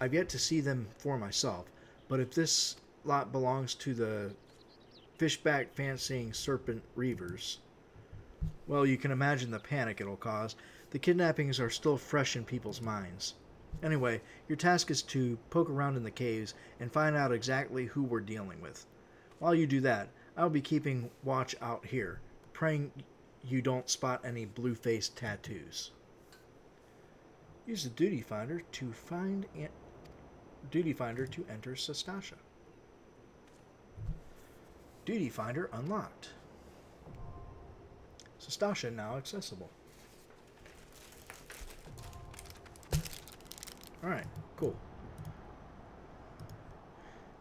I've yet to see them for myself, but if this lot belongs to the fishback fancying serpent reavers, well, you can imagine the panic it'll cause. The kidnappings are still fresh in people's minds. Anyway, your task is to poke around in the caves and find out exactly who we're dealing with. While you do that, I'll be keeping watch out here, praying you don't spot any blue-faced tattoos. Use the duty finder to enter Sastasha. Duty finder unlocked. Sastasha now accessible. Alright, cool.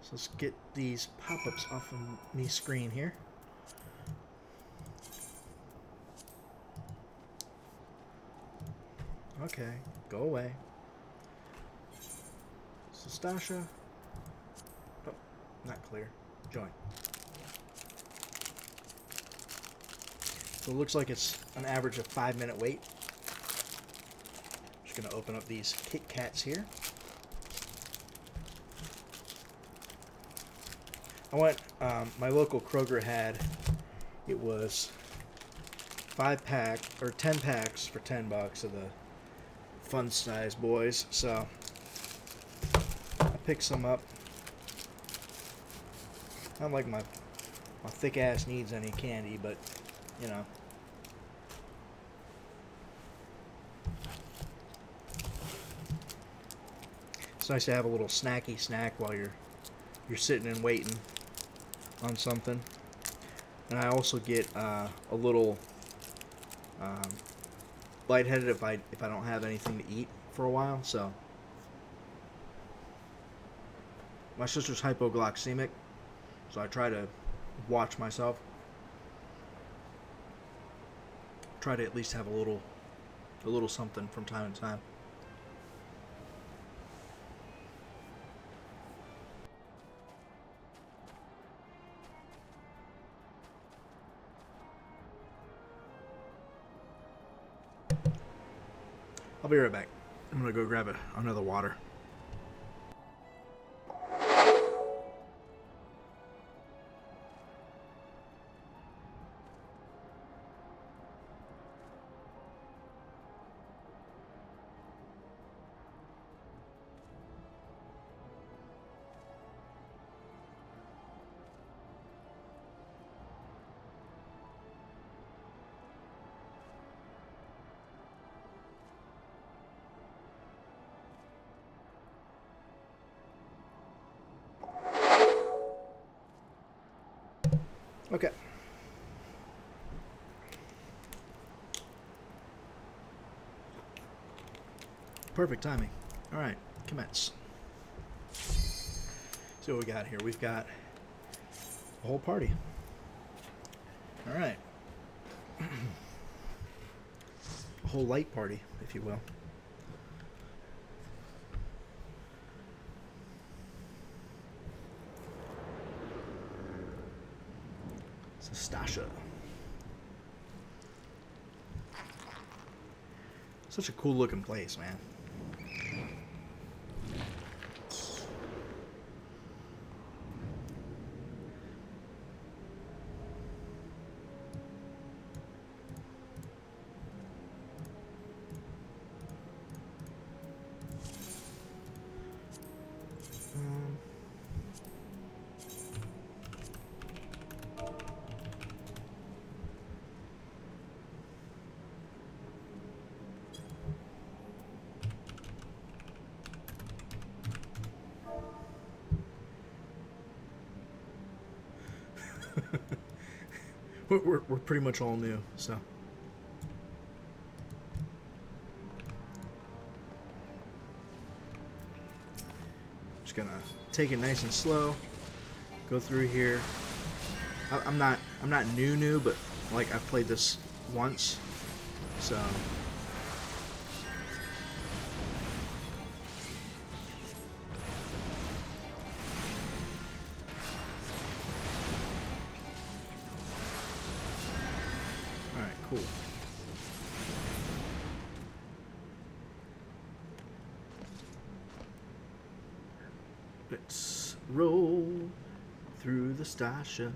So let's get these pop-ups off of me screen here. Okay, go away. Sastasha. Oh, not clear. Join. So it looks like it's an average of 5-minute wait. Just going to open up these Kit Kats here. I went, my local Kroger had, it was 10 packs for $10 of the fun size boys. So I picked some up. Not like my thick ass needs any candy, but you know. It's nice to have a little snacky snack while you're sitting and waiting on something. And I also get a little lightheaded if I don't have anything to eat for a while. So my sister's hypoglycemic, so I try to watch myself. Try to at least have a little something from time to time. I'll be right back. I'm gonna go grab another water. Okay. Perfect timing. All right, commence. See what we got here. We've got a whole party. All right. A whole light party, if you will. Sastasha. Such a cool looking place, man. We're pretty much all new, so. Just gonna take it nice and slow. Go through here. I'm not new, but like I've played this once, So alright, cool. Let's roll through the stasha.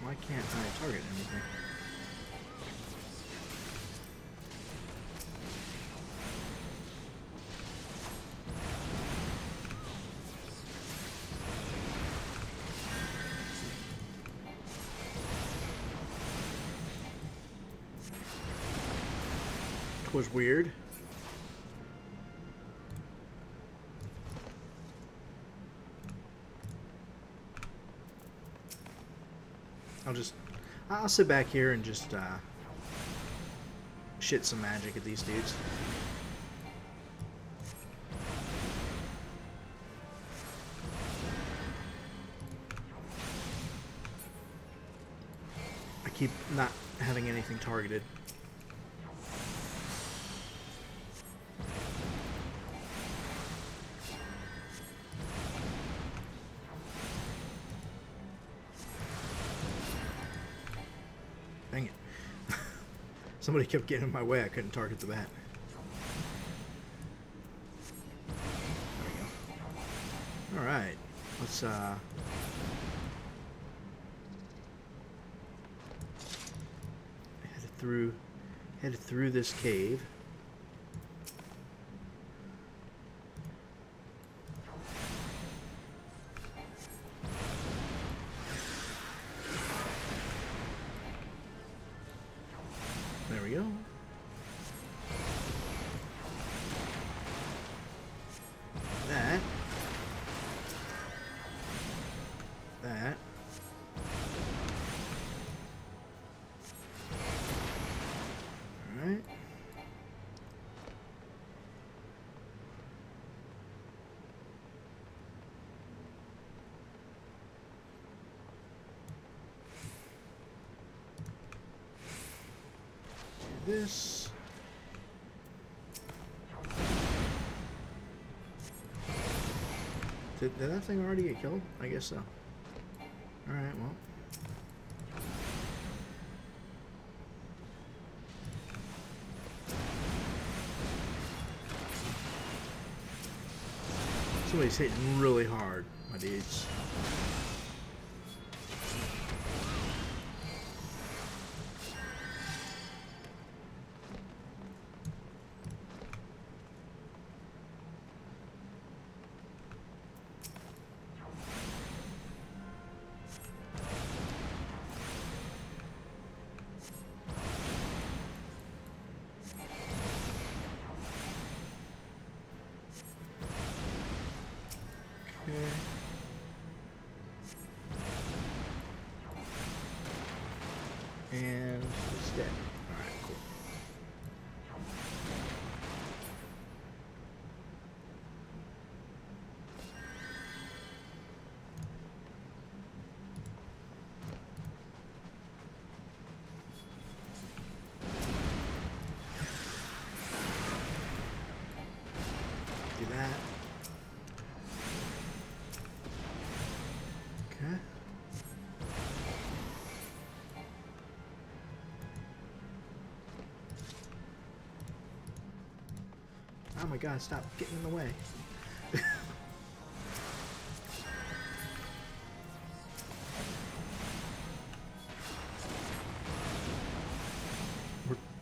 Why can't I target anything? Was weird. I'll sit back here and just shit some magic at these dudes. I keep not having anything targeted. Dang it. Somebody kept getting in my way. I couldn't target the bat. There we go. Alright. Let's headed through this cave. There we go. That. Alright. This. Did that thing already get killed? I guess so. Alright, well. Somebody's hitting really hard, my dudes. And it's dead. Alright, cool. Do that. Okay. Oh my god, stop getting in the way.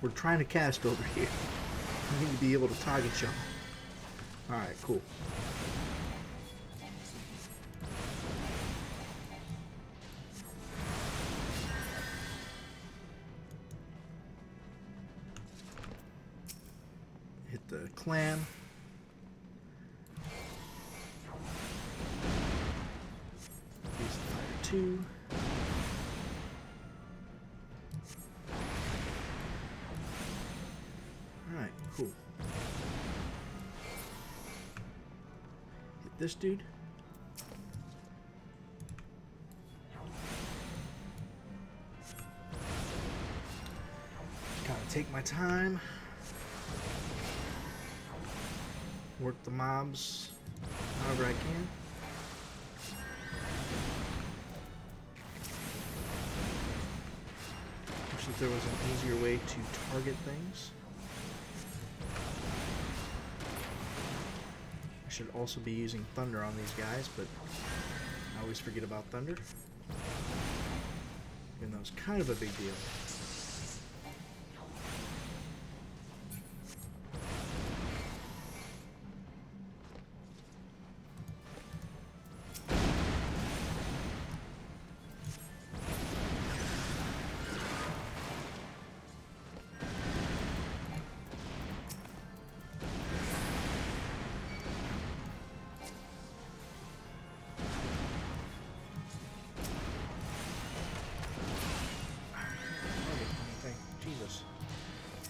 we're trying to cast over here. We need to be able to target y'all. Alright, cool. Hit the clam. Use the fire 2. Alright, cool. Hit this dude. time. Work the mobs however I can. Wish that there was an easier way to target things. I should also be using thunder on these guys, but I always forget about thunder. Even though it's kind of a big deal.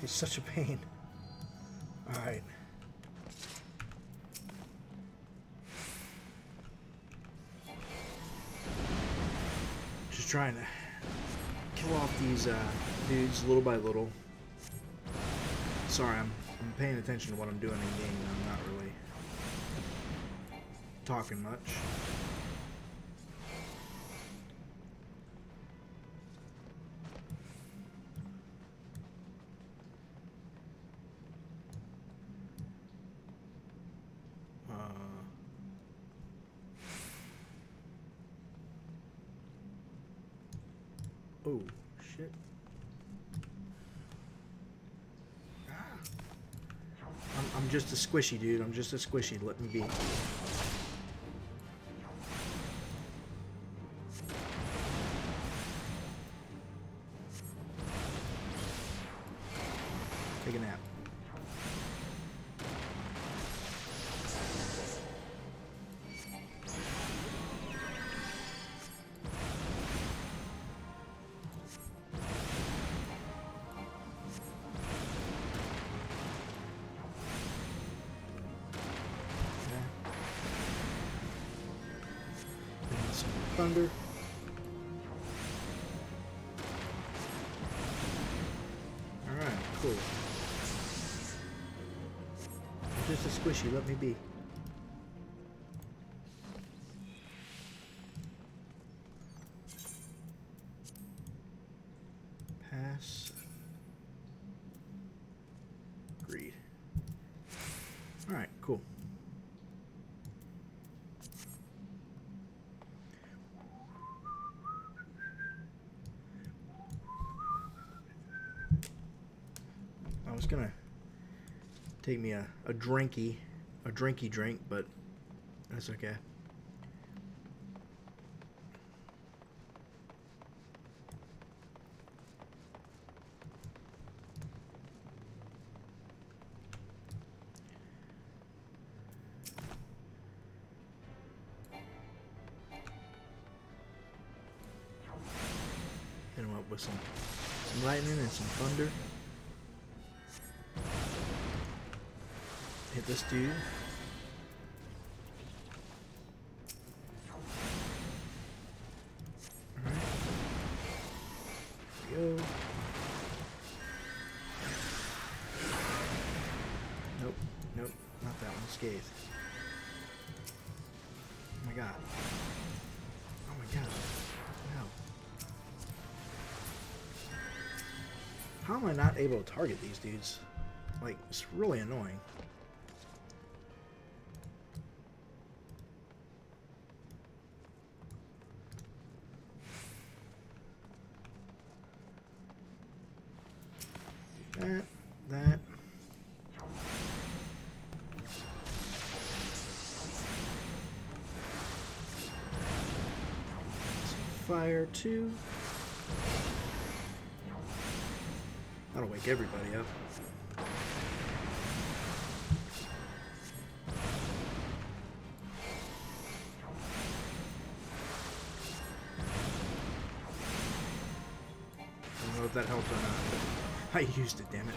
He's such a pain. Alright. Just trying to kill off these dudes little by little. Sorry, I'm paying attention to what I'm doing in game. I'm not really talking much. Oh, shit. I'm just a squishy, dude. I'm just a squishy. Let me be. Take a nap. Thunder. Alright, cool. I'm just a squishy, let me be. Pass. Agreed. Alright, cool. I was gonna take me a drinky drink, but that's okay. Hit him up with some lightning and some thunder. Hit this dude. Alright. Go. Nope. Nope. Not that one. Scathe. Oh my god. Oh my god. Wow. How am I not able to target these dudes? Like, it's really annoying. That. Some fire too. That'll wake everybody up. I don't know if that helped or not. I used it, damn it.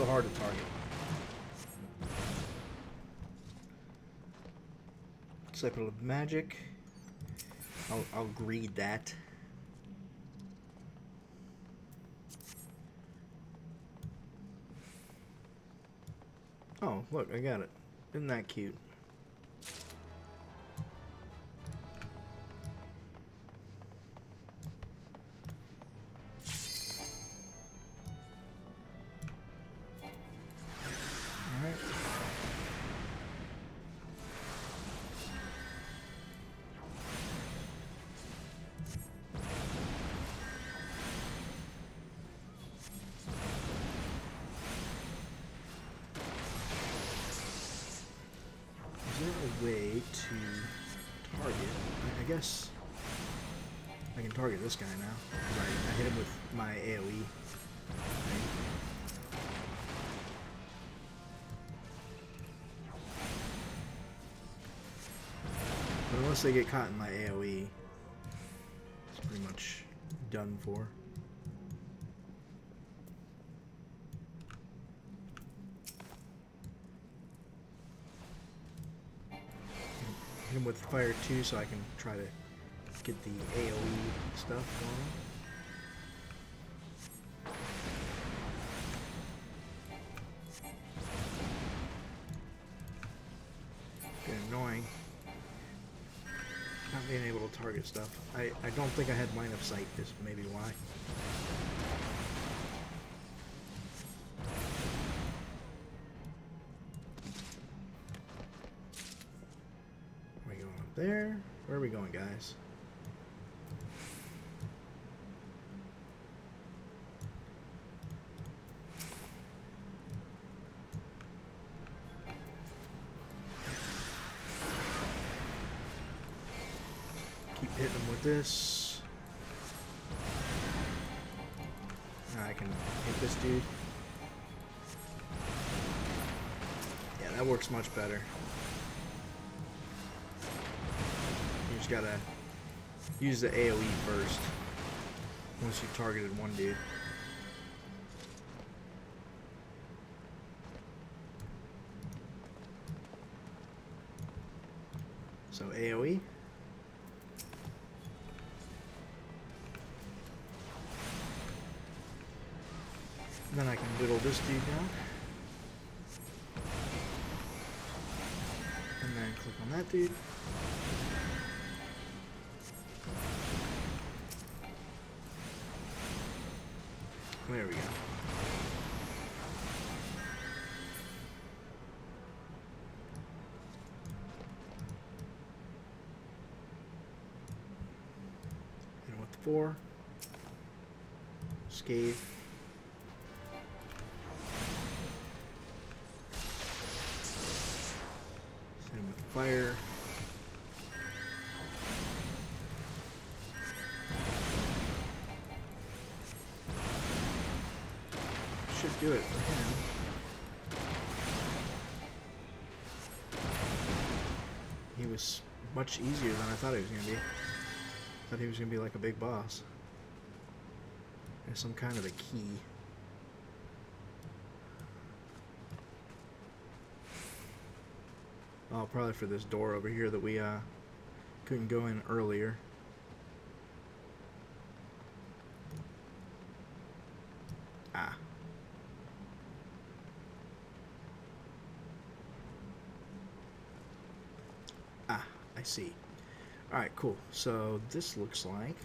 so hard to target. Disciple of Magic. I'll greed that. Oh, look, I got it. Isn't that cute? Alright. Is there a way to target? I guess I can target this guy now. I hit him with my AoE. But unless they get caught in my AoE, it's pretty much done for. Hit him with fire too, so I can try to get the AoE stuff going. Getting annoying. Not being able to target stuff. I don't think I had line of sight, is maybe why. Are we going up there? Where are we going, guys? Keep hitting him with this. Now I can hit this dude. Yeah, that works much better. You just gotta use the AoE first once you've targeted one dude. So AoE. And then I can whittle this dude down. And then click on that dude. There we go. And with 4. Scathe. Same with fire. Should do it for him. He was much easier than I thought he was going to be. I thought he was going to be like a big boss. There's some kind of a key. Oh, probably for this door over here that we couldn't go in earlier. Ah. Ah, I see. Alright, cool. So this looks like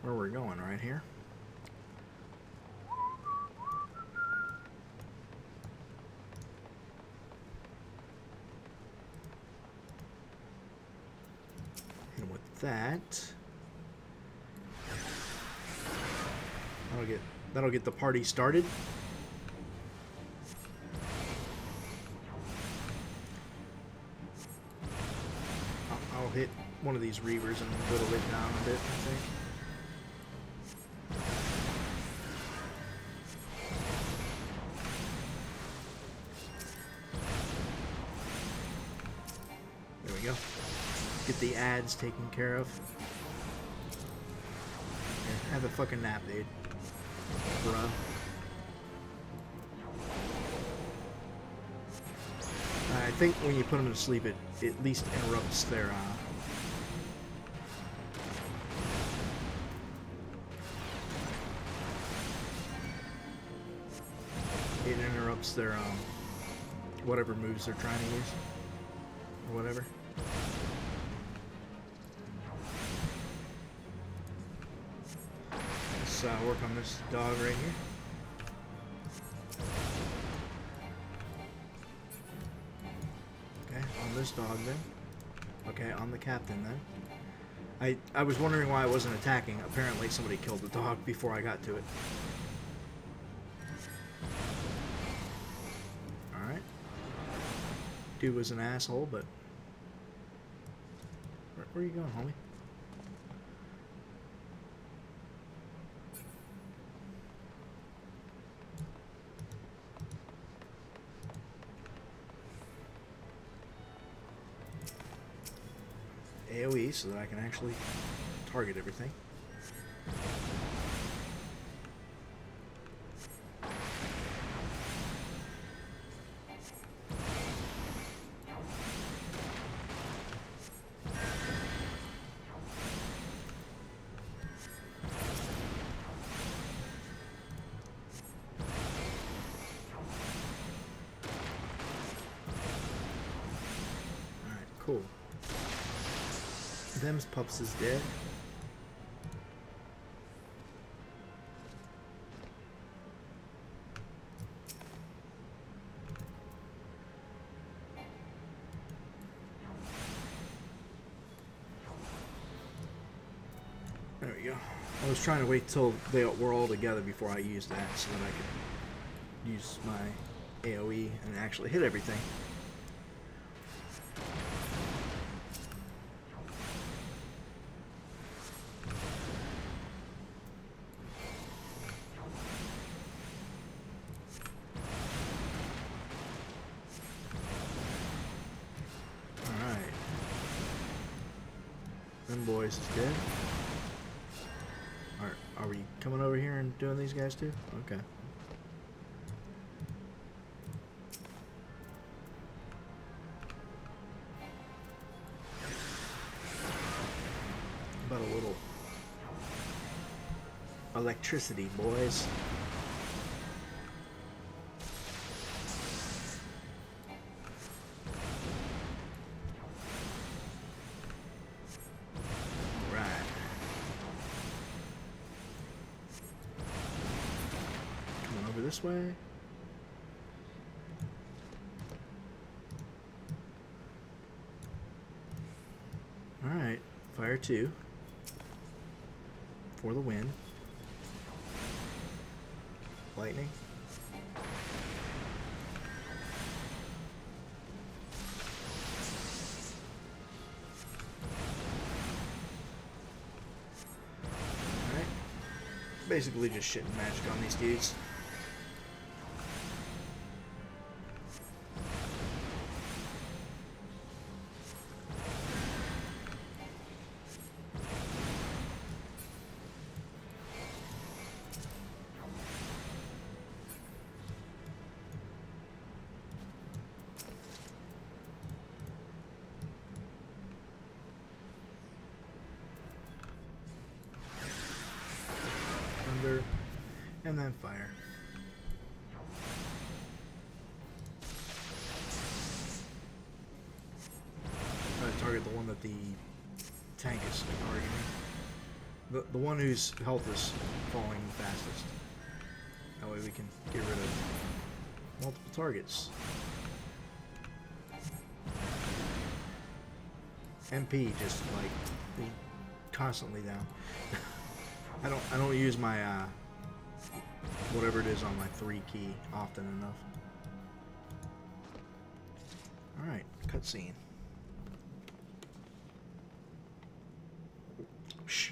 where we're going right here. And with that, that'll get the party started. I'll hit one of these reavers and whittle it down a bit, I think. There we go. Get the ads taken care of. Here, have a fucking nap, dude. Bruh. think when you put them to sleep, it at least interrupts their whatever moves they're trying to use or whatever. Let's work on this dog right here. Okay, on this dog then. Okay, on the captain then. I was wondering why I wasn't attacking. Apparently somebody killed the dog before I got to it. Alright. Dude was an asshole, but... Where are you going, homie? AoE so that I can actually target everything. Alright, cool. Them's pups is dead. There we go. I was trying to wait till they were all together before I used that so that I could use my AoE and actually hit everything. Them boys is dead. Are we coming over here and doing these guys too? Okay. About a little electricity, boys. This way. Alright, fire 2 for the win. Lightning. Alright. Basically just shitting magic on these dudes. And then fire. Target the one that the tank is targeting. The one whose health is falling fastest. That way we can get rid of multiple targets. MP just like constantly down. I don't use my whatever it is on my 3 key often enough. Alright, cutscene. Shh.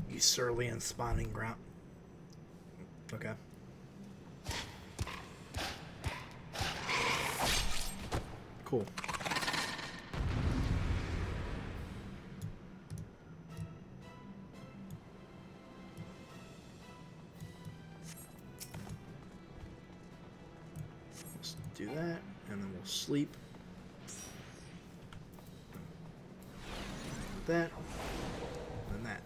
You surly and spawning ground. Okay. Cool. Do that, and then we'll sleep. that, and that.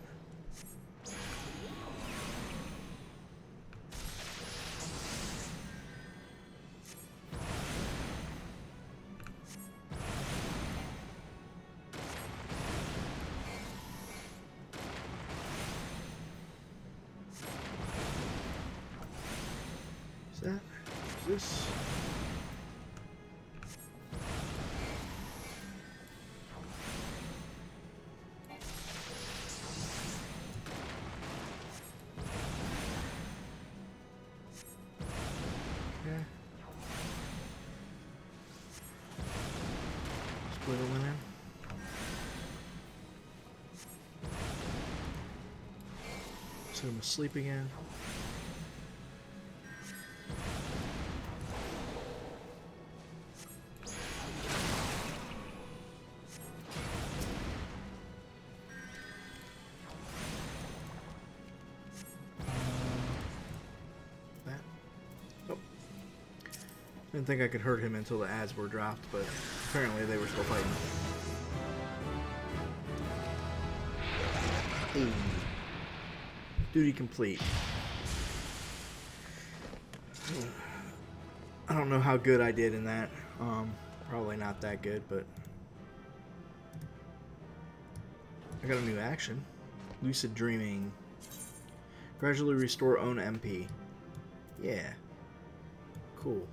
Is that? Is this? Okay. Split them in there. Set him asleep again. That. Oh. Didn't think I could hurt him until the ads were dropped, but apparently they were still fighting. Hey. Duty complete. I don't know how good I did in that. Probably not that good, but I got a new action. Lucid dreaming. Gradually restore own MP. Yeah. Cool.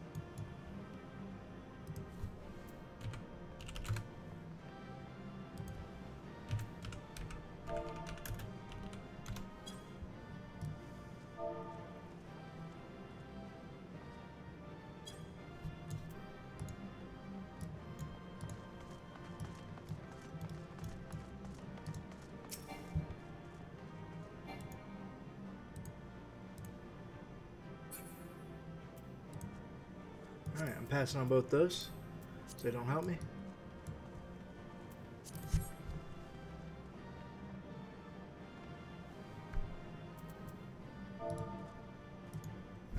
Alright, I'm passing on both those, so they don't help me.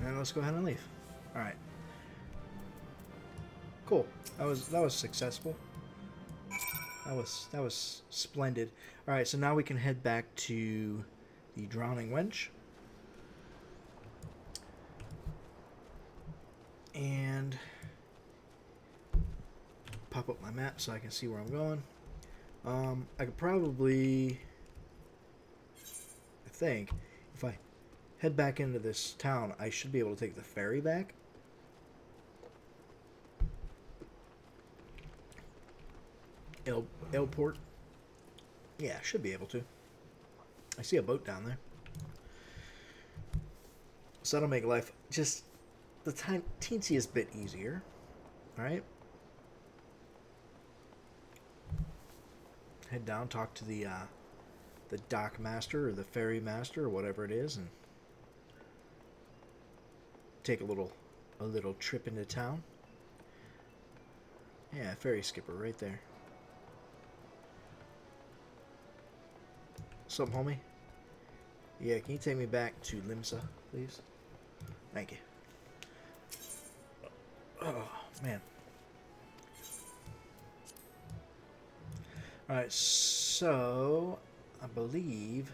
And let's go ahead and leave. Alright. Cool. That was successful. That was splendid. Alright, so now we can head back to the Drowning Wench. And pop up my map so I can see where I'm going. I could probably, I think, if I head back into this town, I should be able to take the ferry back. Airport. Yeah, should be able to. I see a boat down there. So that'll make life just the teensiest bit easier. Alright. Head down, talk to the dock master or the ferry master or whatever it is, and take a little trip into town. Yeah, ferry skipper right there. Something, homie? Yeah, can you take me back to Limsa, please? Thank you. Oh, man. Alright, so I believe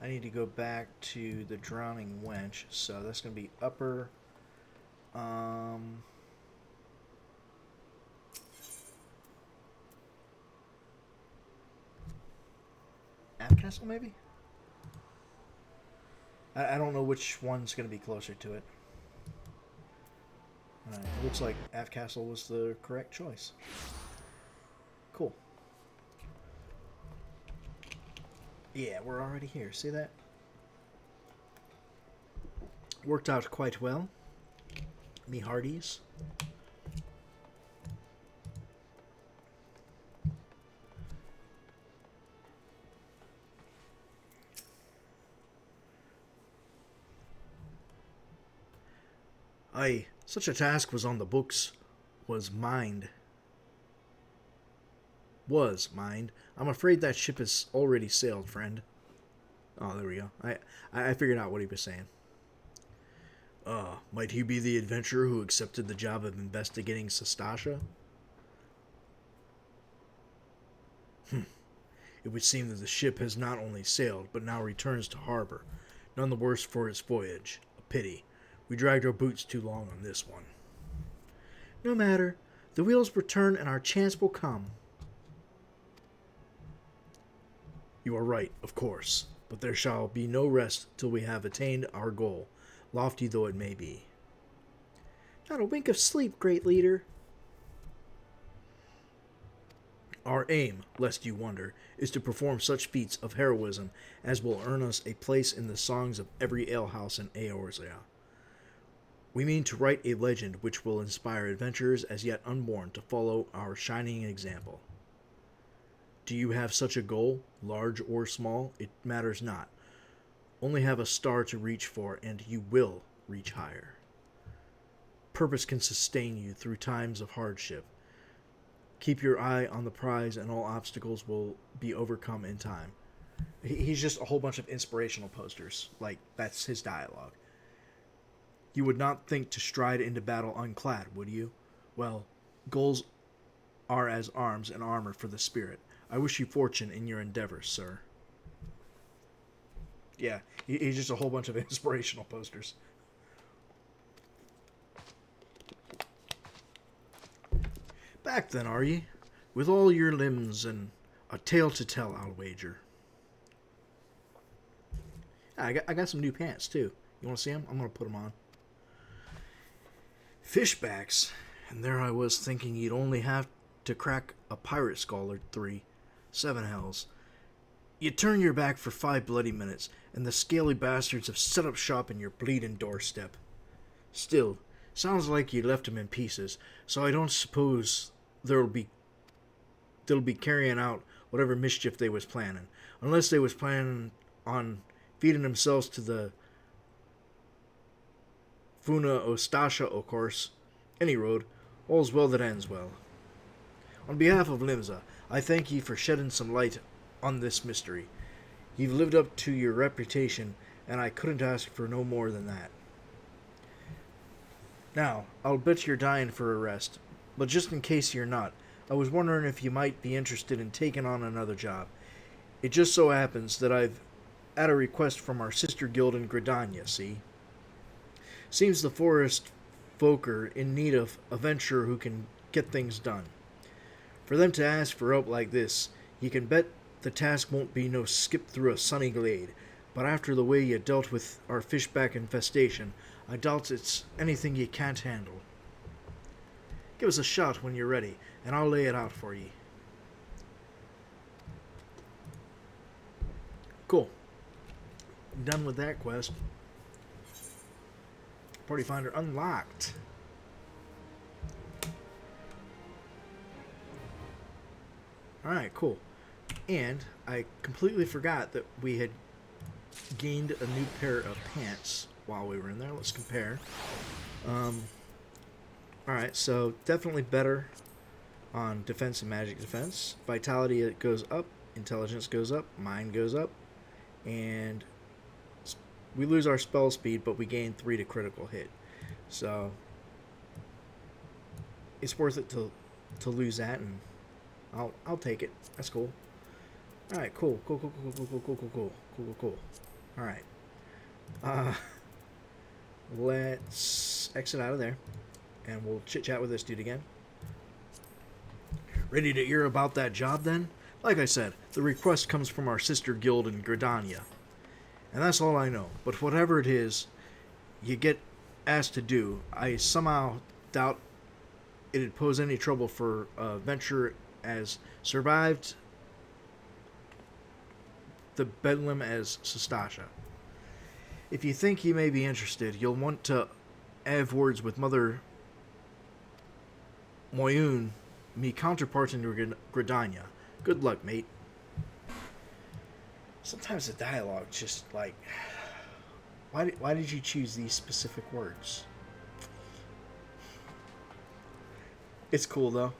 I need to go back to the Drowning Wench. So that's going to be upper... Castle, maybe? I don't know which one's going to be closer to it. Alright, it looks like Aft Castle was the correct choice. Cool. Yeah, we're already here. See that? Worked out quite well. Me hearties. Aye, such a task was on the books. Was mined. I'm afraid that ship has already sailed, friend. Oh, there we go. I figured out what he was saying. Might he be the adventurer who accepted the job of investigating Sastasha? It would seem that the ship has not only sailed, but now returns to harbor. None the worse for its voyage. A pity. We dragged our boots too long on this one. No matter. The wheels return and our chance will come. You are right, of course, but there shall be no rest till we have attained our goal, lofty though it may be. Not a wink of sleep, great leader. Our aim, lest you wonder, is to perform such feats of heroism as will earn us a place in the songs of every alehouse in Eorzea. We mean to write a legend which will inspire adventurers as yet unborn to follow our shining example. Do you have such a goal, large or small? It matters not. Only have a star to reach for, and you will reach higher. Purpose can sustain you through times of hardship. Keep your eye on the prize, and all obstacles will be overcome in time. He's just a whole bunch of inspirational posters. Like, that's his dialogue. You would not think to stride into battle unclad, would you? Well, goals are as arms and armor for the spirit. I wish you fortune in your endeavors, sir. Yeah, he's just a whole bunch of inspirational posters. Back then, are ye? With all your limbs and a tale to tell, I'll wager. I got some new pants, too. You want to see them? I'm going to put them on. Fishbacks. And there I was thinking you'd only have to crack a pirate skull or 3. 7 hells. You turn your back for 5 bloody minutes, and the scaly bastards have set up shop in your bleeding doorstep. Still, sounds like you left 'em in pieces, so I don't suppose they'll be carrying out whatever mischief they was planning, unless they was planning on feeding themselves to the Funa Ostasha, of course. Any road, all's well that ends well. On behalf of Limsa, I thank ye for shedding some light on this mystery. You've lived up to your reputation, and I couldn't ask for no more than that. Now, I'll bet you're dying for a rest, but just in case you're not, I was wondering if you might be interested in taking on another job. It just so happens that I've had a request from our sister guild in Gradania, see? Seems the forest folk are in need of a venturer who can get things done. For them to ask for help like this, you can bet the task won't be no skip through a sunny glade, but after the way you dealt with our fishback infestation, I doubt it's anything you can't handle. Give us a shot when you're ready, and I'll lay it out for ye. Cool. Done with that quest. Party finder unlocked. Alright, cool. And I completely forgot that we had gained a new pair of pants while we were in there. Let's compare. Alright, so definitely better on defense and magic defense. Vitality, it goes up. Intelligence goes up. Mind goes up. And we lose our spell speed, but we gain 3 to critical hit. So it's worth it to lose that, and I'll take it. That's cool. All right, cool. All right. Let's exit out of there, and we'll chit chat with this dude again. Ready to hear about that job then? Like I said, the request comes from our sister guild in Gradania. And that's all I know. But whatever it is you get asked to do, I somehow doubt it'd pose any trouble for a venturer as survived the bedlam as Sastasha. If you think you may be interested, you'll want to have words with Mother Moyun, me counterpart in Gradania. Good luck, mate. Sometimes the dialogue just like, why did you choose these specific words? It's cool though.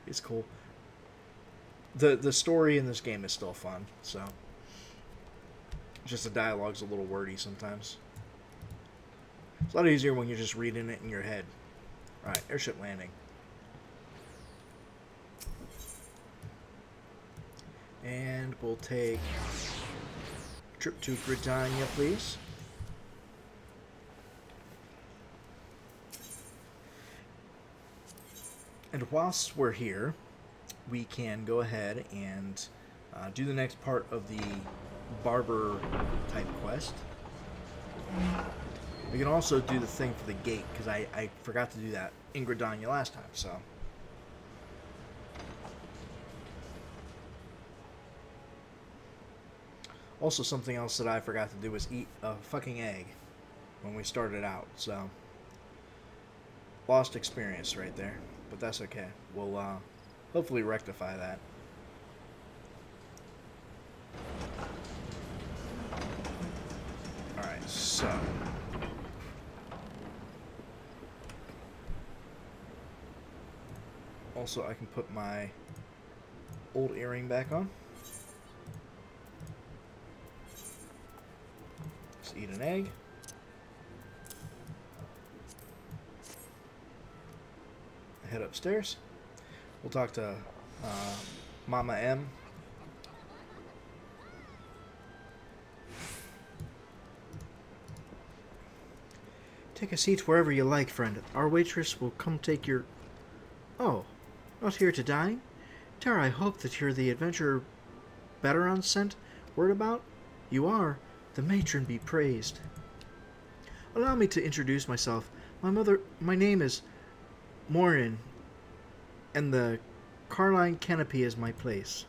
It's cool. The story in this game is still fun, so just the dialogue's a little wordy sometimes. It's a lot easier when you're just reading it in your head. Alright, airship landing. And we'll take a trip to Gradania, please. And whilst we're here, we can go ahead and do the next part of the barber type quest. We can also do the thing for the gate, because I forgot to do that in Gradania last time, so. Also, something else that I forgot to do was eat a fucking egg when we started out, so. Lost experience right there, but that's okay. We'll hopefully rectify that. Alright, so. Also, I can put my old earring back on. Let's eat an egg. Head upstairs. We'll talk to Mama M. Take a seat wherever you like, friend. Our waitress will come take your... Oh, not here to dine? Tara, I hope that you're the adventurer Bateron sent word about? You are. The matron be praised. Allow me to introduce myself. My name is Morin, and the Carline Canopy is my place.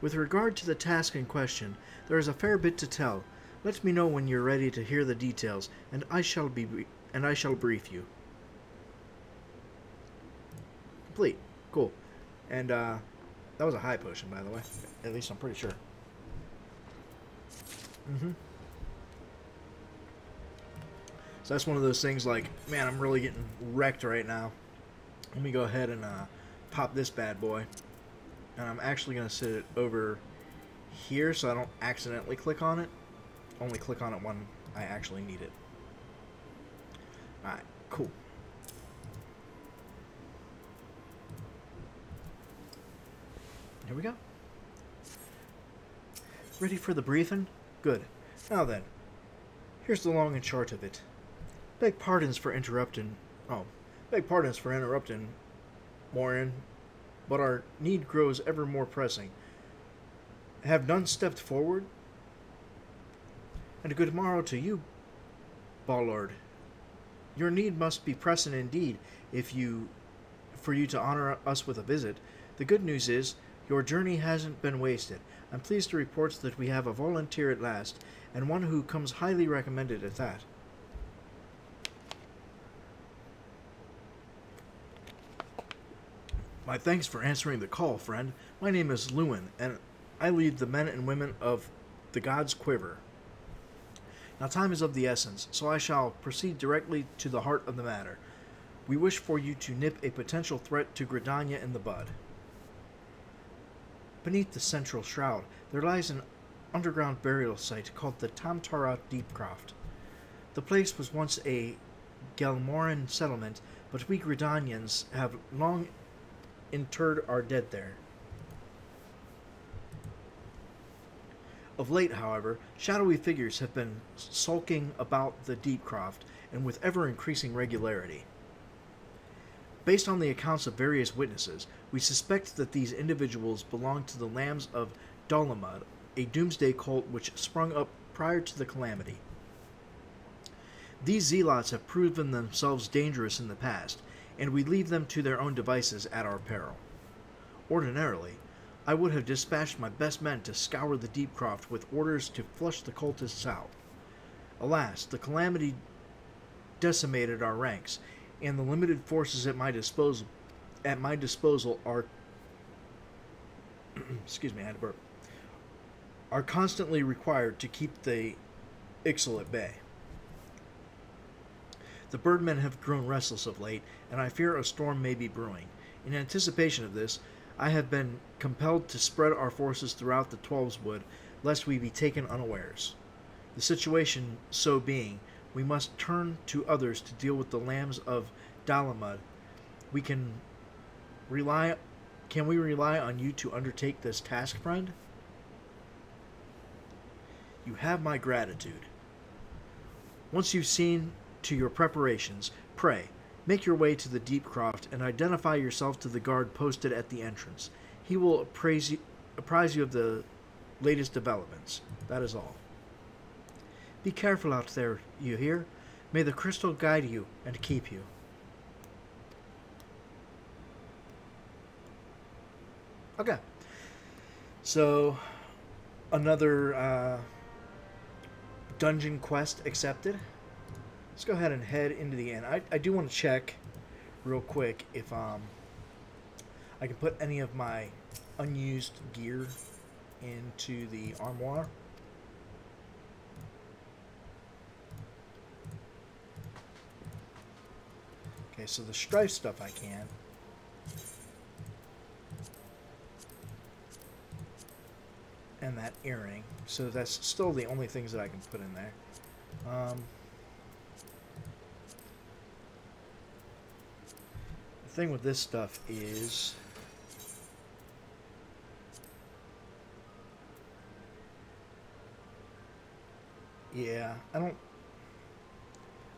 With regard to the task in question, there is a fair bit to tell. Let me know when you're ready to hear the details, and I shall brief you. Complete. Cool. And that was a high potion, by the way. At least I'm pretty sure. So that's one of those things like, man, I'm really getting wrecked right now. Let me go ahead and pop this bad boy. And I'm actually going to sit it over here so I don't accidentally click on it. Only click on it when I actually need it. Alright, cool. Here we go. Ready for the briefing? Good. Now then, here's the long and short of it. Beg pardons for interrupting, Morin, but our need grows ever more pressing. Have none stepped forward? And a good morrow to you, Ballard. Your need must be pressing indeed, for you to honor us with a visit. The good news is, your journey hasn't been wasted. I'm pleased to report that we have a volunteer at last, and one who comes highly recommended at that. My thanks for answering the call, friend. My name is Lewin, and I lead the men and women of the God's Quiver. Now time is of the essence, so I shall proceed directly to the heart of the matter. We wish for you to nip a potential threat to Gradania in the bud. Beneath the central shroud, there lies an underground burial site called the Tamtara Deepcroft. The place was once a Gelmoran settlement, but we Gradanians have long interred our dead there. Of late, however, shadowy figures have been sulking about the Deepcroft, and with ever-increasing regularity. Based on the accounts of various witnesses, we suspect that these individuals belong to the Lambs of Dalamud, a doomsday cult which sprung up prior to the calamity. These zealots have proven themselves dangerous in the past, and we leave them to their own devices at our peril. Ordinarily, I would have dispatched my best men to scour the Deepcroft with orders to flush the cultists out. Alas, the calamity decimated our ranks, and the limited forces at my disposal are excuse me, I had to burp, are constantly required to keep the Ixal at bay. The birdmen have grown restless of late, and I fear a storm may be brewing. In anticipation of this, I have been compelled to spread our forces throughout the Twelveswood, lest we be taken unawares. The situation so being, we must turn to others to deal with the Lambs of Dalamud. We can Can we rely on you to undertake this task, friend? You have my gratitude. Once you've seen to your preparations, pray, make your way to the Deep Croft and identify yourself to the guard posted at the entrance. He will apprise you of the latest developments. That is all. Be careful out there, you hear? May the crystal guide you and keep you. Okay. So, another dungeon quest accepted. Let's go ahead and head into the inn. I do want to check real quick if I can put any of my unused gear into the armoire. Okay, so the strife stuff I can. And that earring. So that's still the only things that I can put in there. The thing with this stuff is... yeah, I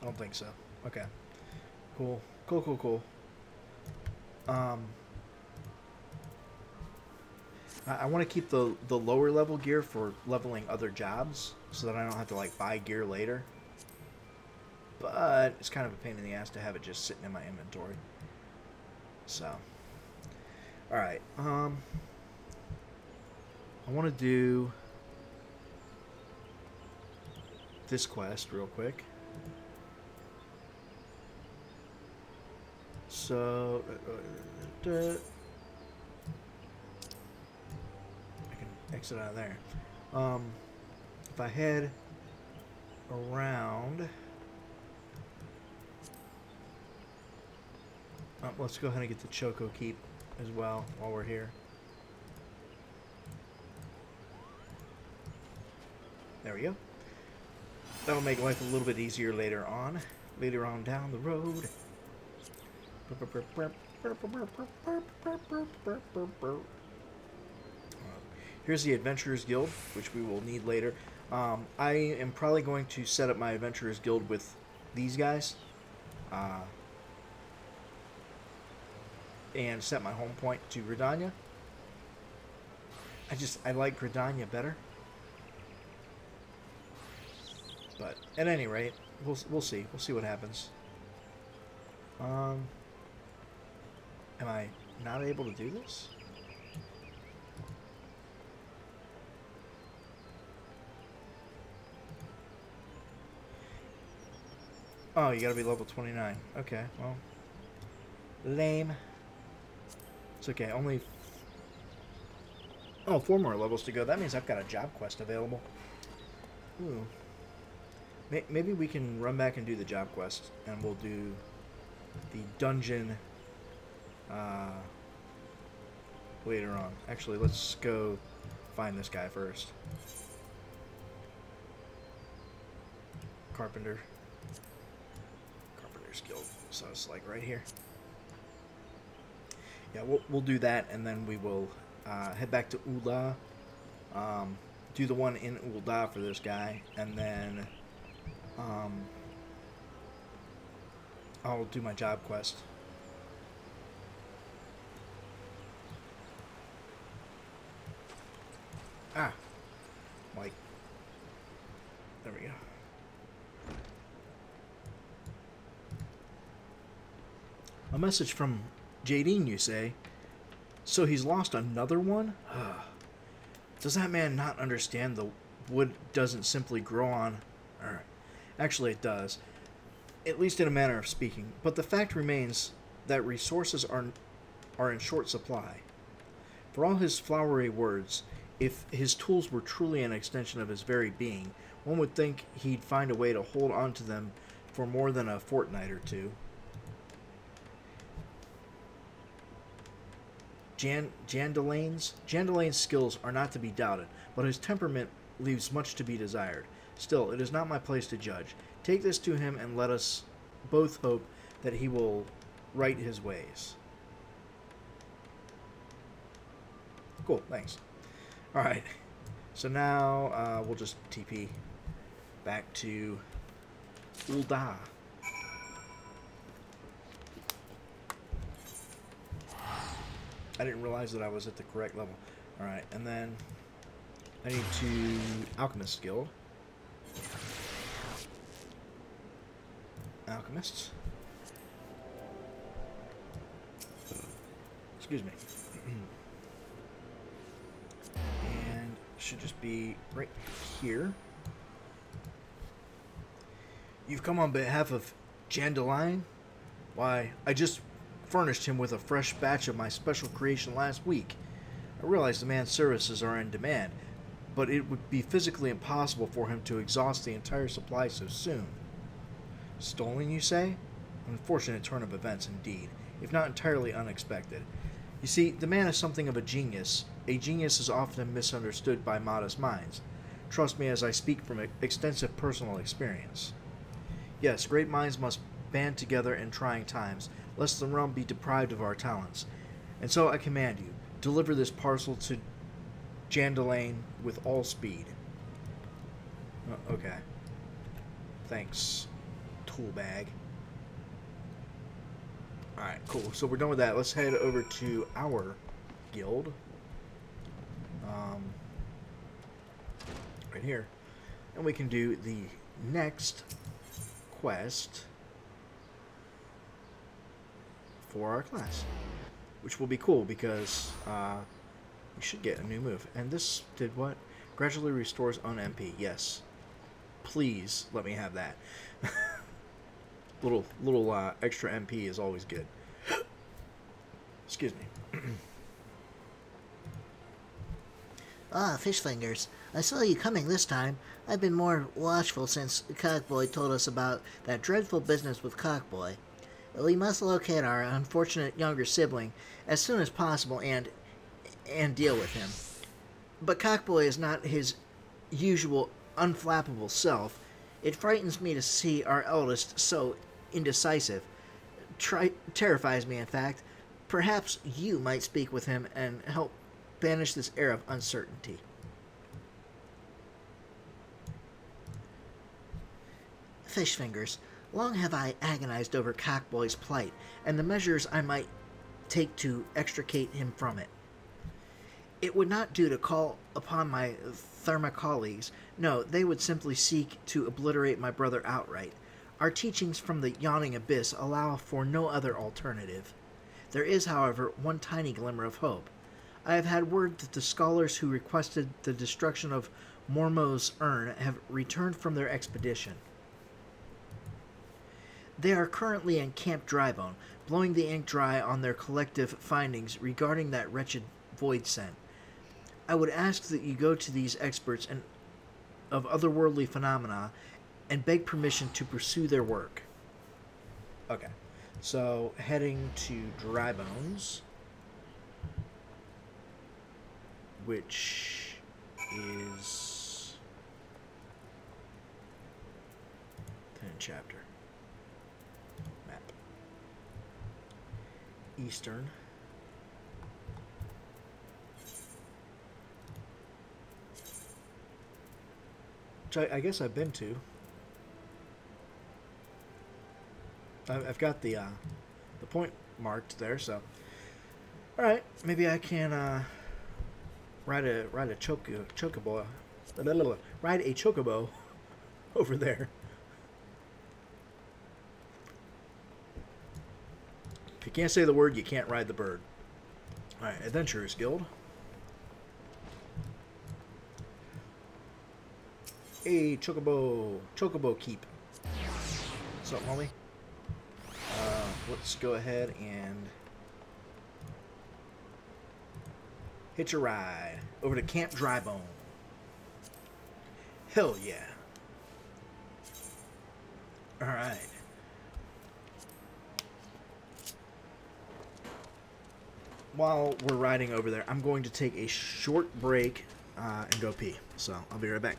don't think so. Okay. Cool. I want to keep the lower level gear for leveling other jobs so that I don't have to like buy gear later. But it's kind of a pain in the ass to have it just sitting in my inventory. So, all right. I want to do this quest real quick. So, I can exit out of there. If I head around, let's go ahead and get the Choco Keep as well while we're here. There we go. That'll make life a little bit easier later on down the road. Here's the Adventurers Guild, which we will need later. I am probably going to set up my Adventurers Guild with these guys. And set my home point to Gradania. I like Gradania better. But at any rate, we'll see. We'll see what happens. Am I not able to do this? Oh, you gotta be level 29. Okay, well. Lame. It's okay, only... oh, 4 more levels to go. That means I've got a job quest available. Ooh. Maybe we can run back and do the job quest, and we'll do the dungeon later on. Actually, let's go find this guy first. Carpenter's Guild. So it's like right here. Yeah, we'll do that, and then we will head back to Ula. Do the one in Ul'dah for this guy, and then I'll do my job quest. Like, there we go. A message from Jadine, you say? So he's lost another one? Does that man not understand the wood doesn't simply grow on... Actually, it does. At least in a manner of speaking. But the fact remains that resources are in short supply. For all his flowery words, if his tools were truly an extension of his very being, one would think he'd find a way to hold on to them for more than a fortnight or two. Jandalane's skills are not to be doubted, but his temperament leaves much to be desired. Still, it is not my place to judge. Take this to him and let us both hope that he will right his ways. Cool, thanks. Alright, so now we'll just TP back to Ul'dah. I didn't realize that I was at the correct level. Alright, and then I need to Alchemist Guild. Alchemists. Excuse me. And should just be right here. You've come on behalf of Dandelion? Why, I just furnished him with a fresh batch of my special creation last week. I realize the man's services are in demand, but it would be physically impossible for him to exhaust the entire supply so soon. Stolen, you say? An unfortunate turn of events indeed, if not entirely unexpected. You see, the man is something of a genius. A genius is often misunderstood by modest minds. Trust me as I speak from extensive personal experience. Yes, great minds must band together in trying times, lest the realm be deprived of our talents. And so I command you, deliver this parcel to Dandelion with all speed. Okay. Thanks, tool bag. Alright, cool. So we're done with that. Let's head over to our guild. Right here. And we can do the next quest for our class, which will be cool because we should get a new move. And this did what? Gradually restores on MP. Yes. Please let me have that. little extra MP is always good. Excuse me. Ah, fish fingers. I saw you coming this time. I've been more watchful since Cockboy told us about that dreadful business with Cockboy. We must locate our unfortunate younger sibling as soon as possible and deal with him. But Cockboy is not his usual unflappable self. It frightens me to see our eldest so indecisive. Terrifies me, in fact. Perhaps you might speak with him and help banish this air of uncertainty. Fish fingers. Long have I agonized over Cockboy's plight, and the measures I might take to extricate him from it. It would not do to call upon my Therma colleagues. No, they would simply seek to obliterate my brother outright. Our teachings from the yawning abyss allow for no other alternative. There is, however, one tiny glimmer of hope. I have had word that the scholars who requested the destruction of Mormo's urn have returned from their expedition. They are currently in Camp Drybone, blowing the ink dry on their collective findings regarding that wretched void scent. I would ask that you go to these experts of otherworldly phenomena and beg permission to pursue their work. Okay. So, heading to Drybones, which is 10 chapter map. Eastern. Which I guess I've been to. I've got the point marked there, so all right, maybe I can ride a chocobo over there. If you can't say the word, you can't ride the bird. All right, Adventurers Guild. Hey, chocobo keep. What's up, homie? Let's go ahead and hitch a ride over to Camp Drybone. Hell yeah. Alright. While we're riding over there, I'm going to take a short break and go pee. So I'll be right back.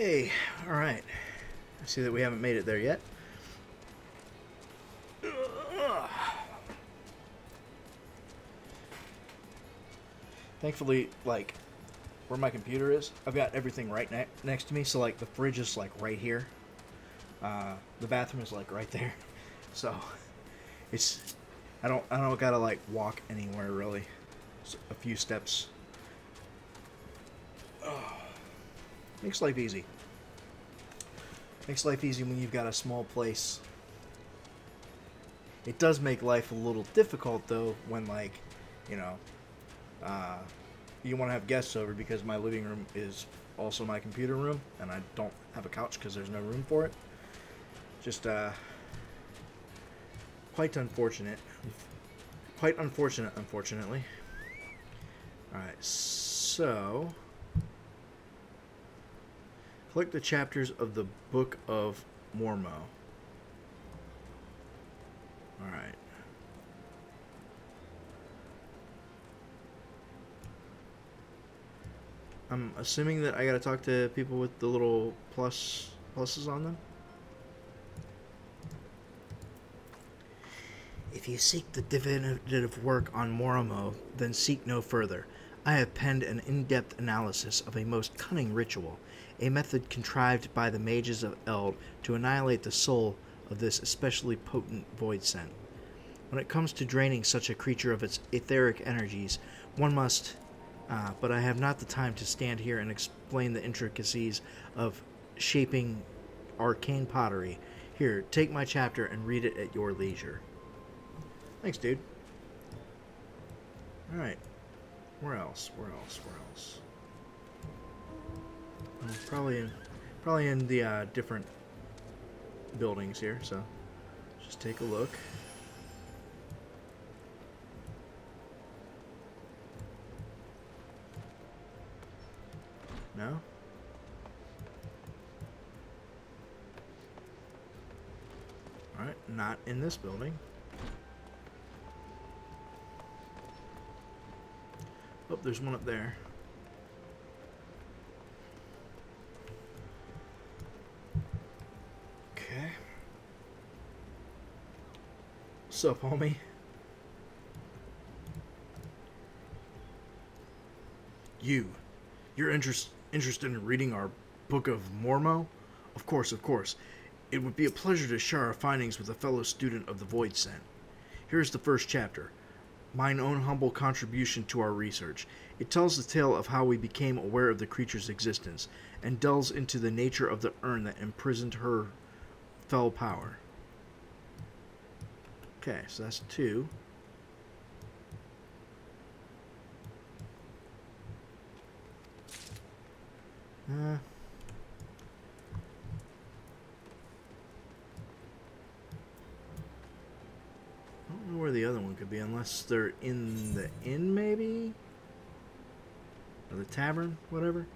Okay, alright. I see that we haven't made it there yet. Thankfully, like, where my computer is, I've got everything right next to me. So, like, the fridge is, like, right here. The bathroom is, like, right there. So, it's... I don't gotta, like, walk anywhere, really. It's a few steps. Oh, makes life easy. Makes life easy when you've got a small place. It does make life a little difficult, though, when, like, you know, you want to have guests over, because my living room is also my computer room, and I don't have a couch because there's no room for it. Just, quite unfortunate. Quite unfortunate, unfortunately. Alright, so... collect the chapters of the Book of Mormo. Alright. I'm assuming that I gotta talk to people with the little pluses on them. If you seek the definitive work on Mormo, then seek no further. I have penned an in-depth analysis of a most cunning ritual, a method contrived by the mages of Eld to annihilate the soul of this especially potent void scent. When it comes to draining such a creature of its etheric energies, one must... but I have not the time to stand here and explain the intricacies of shaping arcane pottery. Here, take my chapter and read it at your leisure. Thanks, dude. Alright. Where else? Where else? Where else? Probably in the different buildings here, so just take a look. No? Alright, not in this building. Oh, there's one up there. Okay. What's up, homie? You're interested in reading our Book of Mormo? Of course, of course. It would be a pleasure to share our findings with a fellow student of the Void Scent. Here's the first chapter. Mine own humble contribution to our research. It tells the tale of how we became aware of the creature's existence, and delves into the nature of the urn that imprisoned her fell power. Okay, so that's 2. I don't know where the other one could be, unless they're in the inn, maybe? Or the tavern, whatever.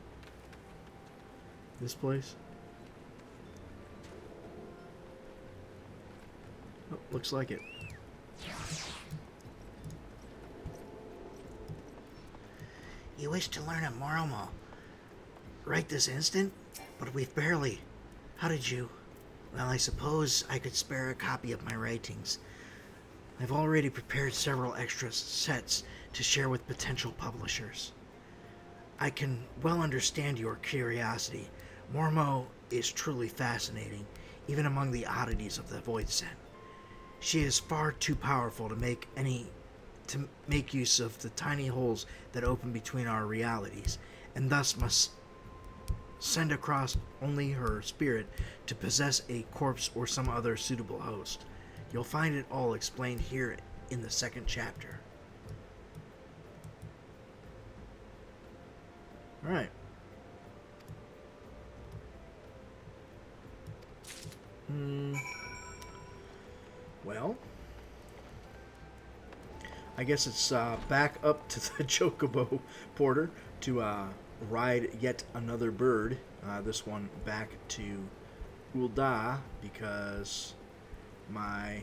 This place. Oh, looks like it. You wish to learn at Mormo right this instant? But we've barely... How did you... Well, I suppose I could spare a copy of my writings. I've already prepared several extra sets to share with potential publishers. I can well understand your curiosity. Mormo is truly fascinating, even among the oddities of the Void Scent. She is far too powerful to make use of the tiny holes that open between our realities, and thus must send across only her spirit to possess a corpse or some other suitable host. You'll find it all explained here in the second chapter. Alright. Well, I guess it's back up to the Chocobo Porter to ride yet another bird. This one back to Ul'dah, because my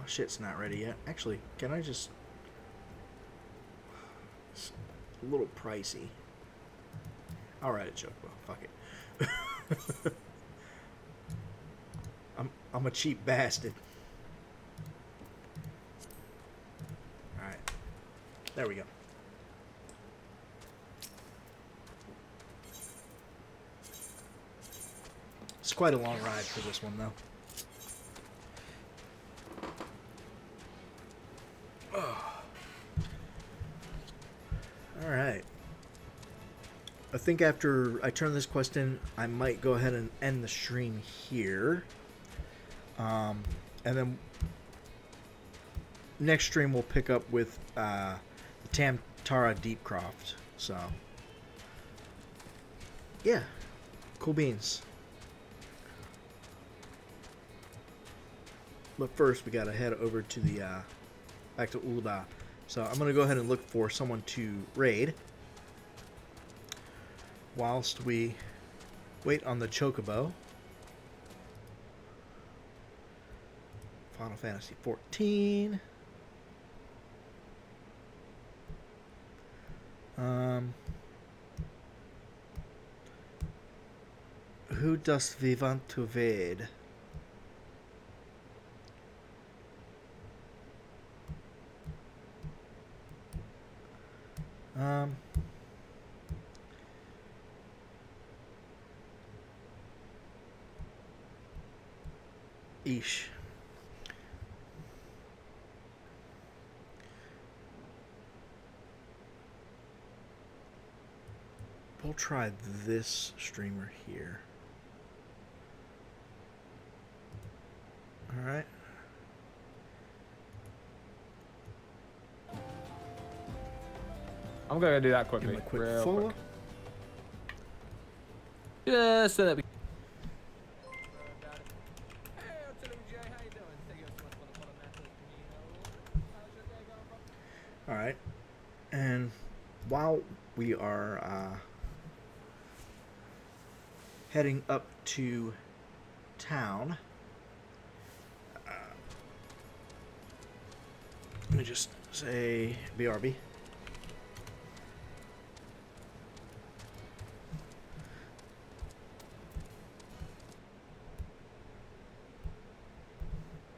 shit's not ready yet. Actually, can I just... It's a little pricey. I'll write a chocobo. Fuck it. I'm a cheap bastard. Alright. There we go. It's quite a long ride for this one, though. Alright. I think after I turn this quest in, I might go ahead and end the stream here. And then next stream we'll pick up with the Tamtara Deepcroft. So, yeah. Cool beans. But first, we gotta head over to the, back to Uludağ. So I'm gonna go ahead and look for someone to raid. Whilst we wait on the Chocobo. Final Fantasy XIV. Who does we want to raid? Eesh. We'll try this streamer here. Alright. I'm gonna do that quickly. Give him a quick real follow. quick. Just so that we. Alright. And while we are heading up to town, let me just say BRB.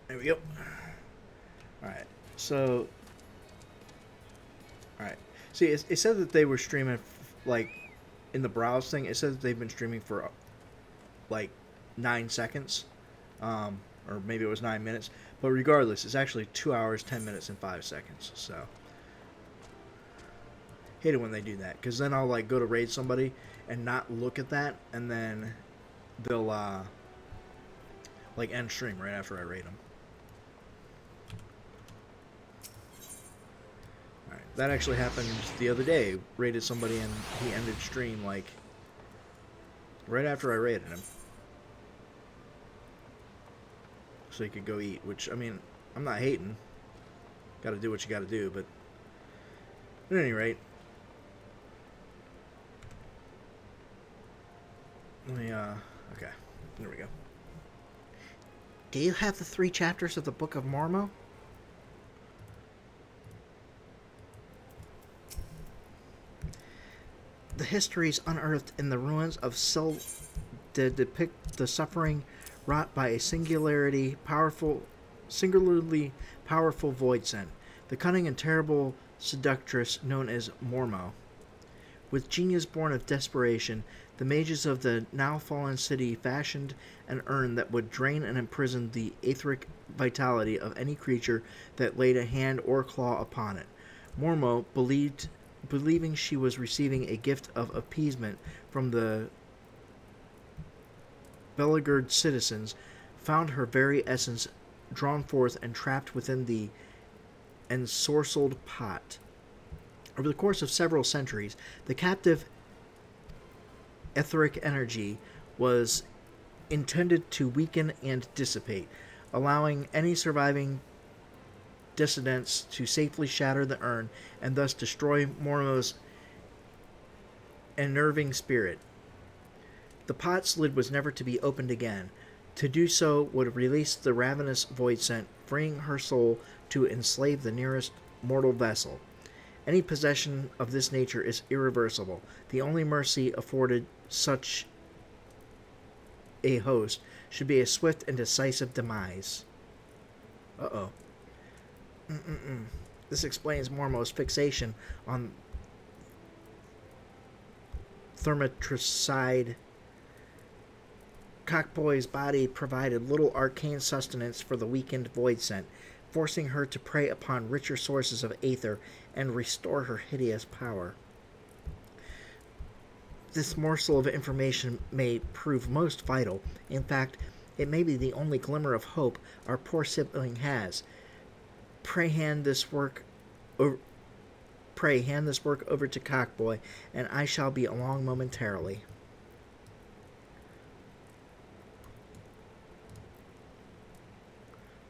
There we go. Alright, so... Alright. See, it said that they were streaming, like, in the browse thing, it said that they've been streaming for, like, 9 seconds. Or maybe it was 9 minutes. But regardless, it's actually 2 hours, 10 minutes, and 5 seconds. So, hate it when they do that. Because then I'll, like, go to raid somebody and not look at that. And then they'll, like, end stream right after I raid them. That actually happened the other day. Raided somebody and he ended stream, like, right after I raided him. So he could go eat, which, I mean, I'm not hating. Gotta do what you gotta do, but at any rate. Let me, okay. There we go. Do you have the 3 chapters of the Book of Mormo? The histories unearthed in the ruins of Sil depict the suffering wrought by a singularly powerful voidsent, the cunning and terrible seductress known as Mormo. With genius born of desperation, the mages of the now fallen city fashioned an urn that would drain and imprison the etheric vitality of any creature that laid a hand or claw upon it. Mormo believing she was receiving a gift of appeasement from the beleaguered citizens, found her very essence drawn forth and trapped within the ensorcelled pot. Over the course of several centuries, the captive etheric energy was intended to weaken and dissipate, allowing any surviving dissidents to safely shatter the urn and thus destroy Mormo's unnerving spirit. The pot's lid was never to be opened again. To do so would release the ravenous voidsent, freeing her soul to enslave the nearest mortal vessel. Any possession of this nature is irreversible. The only mercy afforded such a host should be a swift and decisive demise. Uh-oh. This explains Mormo's fixation on thermatricide. Cockboy's body provided little arcane sustenance for the weakened void scent, forcing her to prey upon richer sources of aether and restore her hideous power. This morsel of information may prove most vital. In fact, it may be the only glimmer of hope our poor sibling has. Pray hand this work over to Cockboy, and I shall be along momentarily.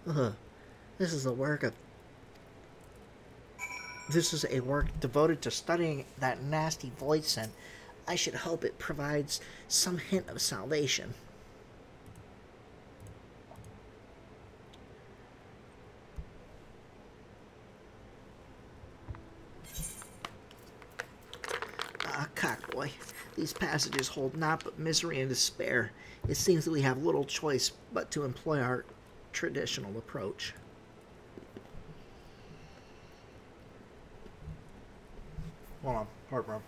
Ugh. This is a work devoted to studying that nasty void scent. I should hope it provides some hint of salvation. Cockboy, these passages hold naught but misery and despair. It seems that we have little choice but to employ our traditional approach. Hold on, heartburn.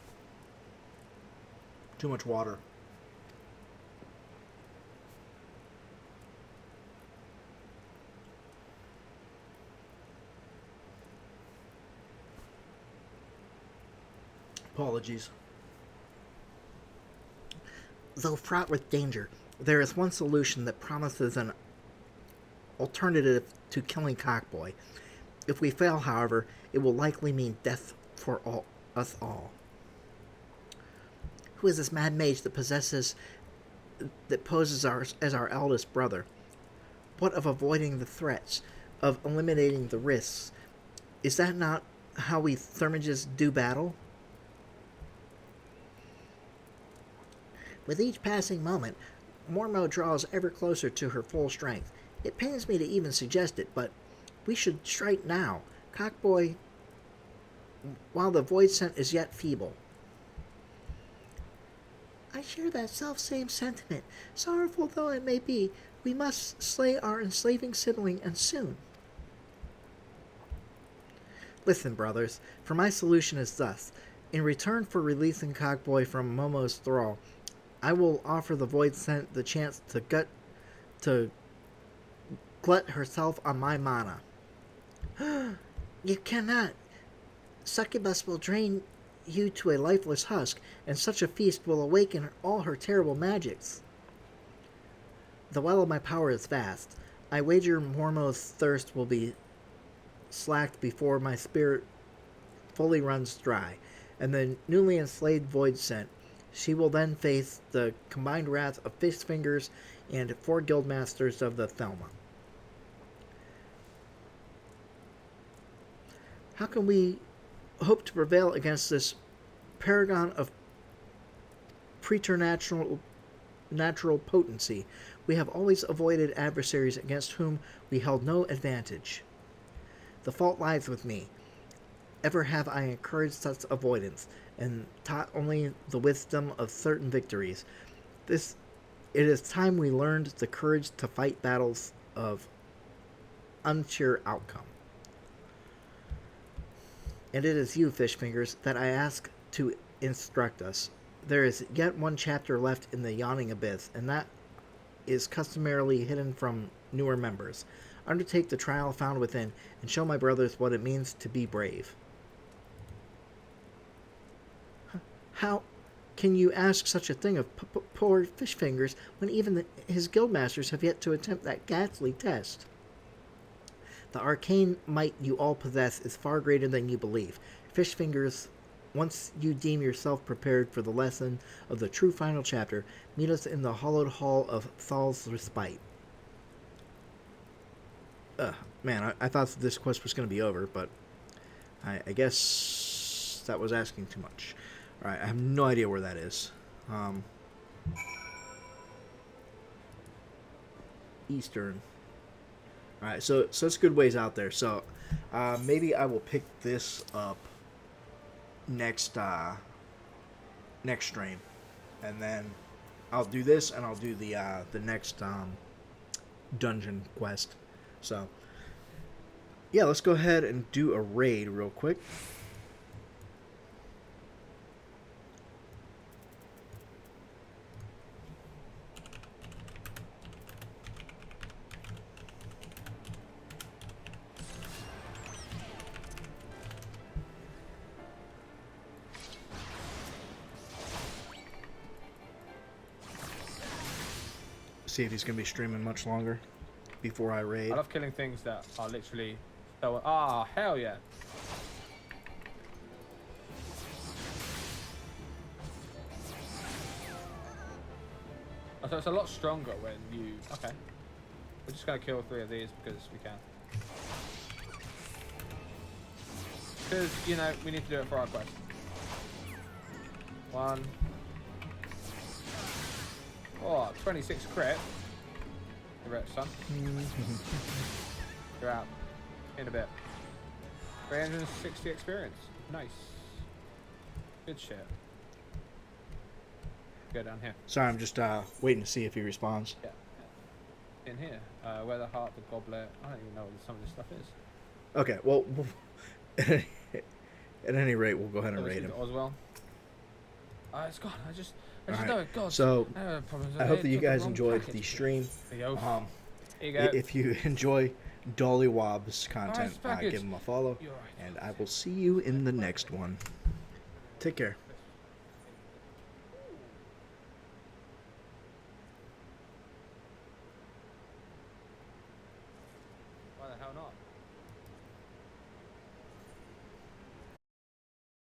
Too much water. Apologies. Though fraught with danger, there is one solution that promises an alternative to killing Cockboy. If we fail, however, it will likely mean death for us all. Who is this mad mage that poses as our eldest brother? What of avoiding the threats, of eliminating the risks? Is that not how we Thermages do battle? With each passing moment, Mormo draws ever closer to her full strength. It pains me to even suggest it, but we should strike now. Cockboy, while the void scent is yet feeble. I share that self-same sentiment. Sorrowful though it may be, we must slay our enslaving sibling, and soon. Listen, brothers, for my solution is thus. In return for releasing Cockboy from Momo's thrall, I will offer the void scent the chance to glut herself on my mana. You cannot. Succubus will drain you to a lifeless husk, and such a feast will awaken all her terrible magics. The well of my power is vast. I wager Mormo's thirst will be slacked before my spirit fully runs dry, and the newly enslaved void scent. She will then face the combined wrath of Fish Fingers and 4 guildmasters of the Thelma. How can we hope to prevail against this paragon of preternatural potency? We have always avoided adversaries against whom we held no advantage. The fault lies with me. Ever have I encouraged such avoidance, and taught only the wisdom of certain victories. It is time we learned the courage to fight battles of unsure outcome. And it is you, Fishfingers, that I ask to instruct us. There is yet one chapter left in the yawning abyss, and that is customarily hidden from newer members. Undertake the trial found within, and show my brothers what it means to be brave. How can you ask such a thing of poor Fishfingers when even his guildmasters have yet to attempt that ghastly test? The arcane might you all possess is far greater than you believe. Fishfingers, once you deem yourself prepared for the lesson of the true final chapter, meet us in the hallowed hall of Thal's Respite. Man, I thought this quest was going to be over, but I guess that was asking too much. Alright, I have no idea where that is. Eastern. Alright, so it's a good ways out there. So maybe I will pick this up next stream, and then I'll do this, and I'll do the next dungeon quest. So yeah, let's go ahead and do a raid real quick. See if he's gonna be streaming much longer before I raid. I love killing things that are literally so. Ah, hell yeah. Oh, so it's a lot stronger when you. Okay. We're just gonna kill 3 of these because we can. Because, you know, we need to do it for our quest. 1. Oh, 26 crit. You're right, son. You're out. In a bit. 360 experience. Nice. Good shit. Go down here. Sorry, I'm just waiting to see if he responds. Yeah. In here. Where the heart, the goblet. I don't even know what some of this stuff is. Okay, well, at any rate, we'll go ahead and raid him. As well. It's gone. I just All know right. it. God. So I hope that you took the guys wrong enjoyed package. the stream. There you go. Here you go. If you enjoy Dolly Wobb's content, Nice package. give him a follow, You're right. and I will see you in the next one. Take care. Why the hell not?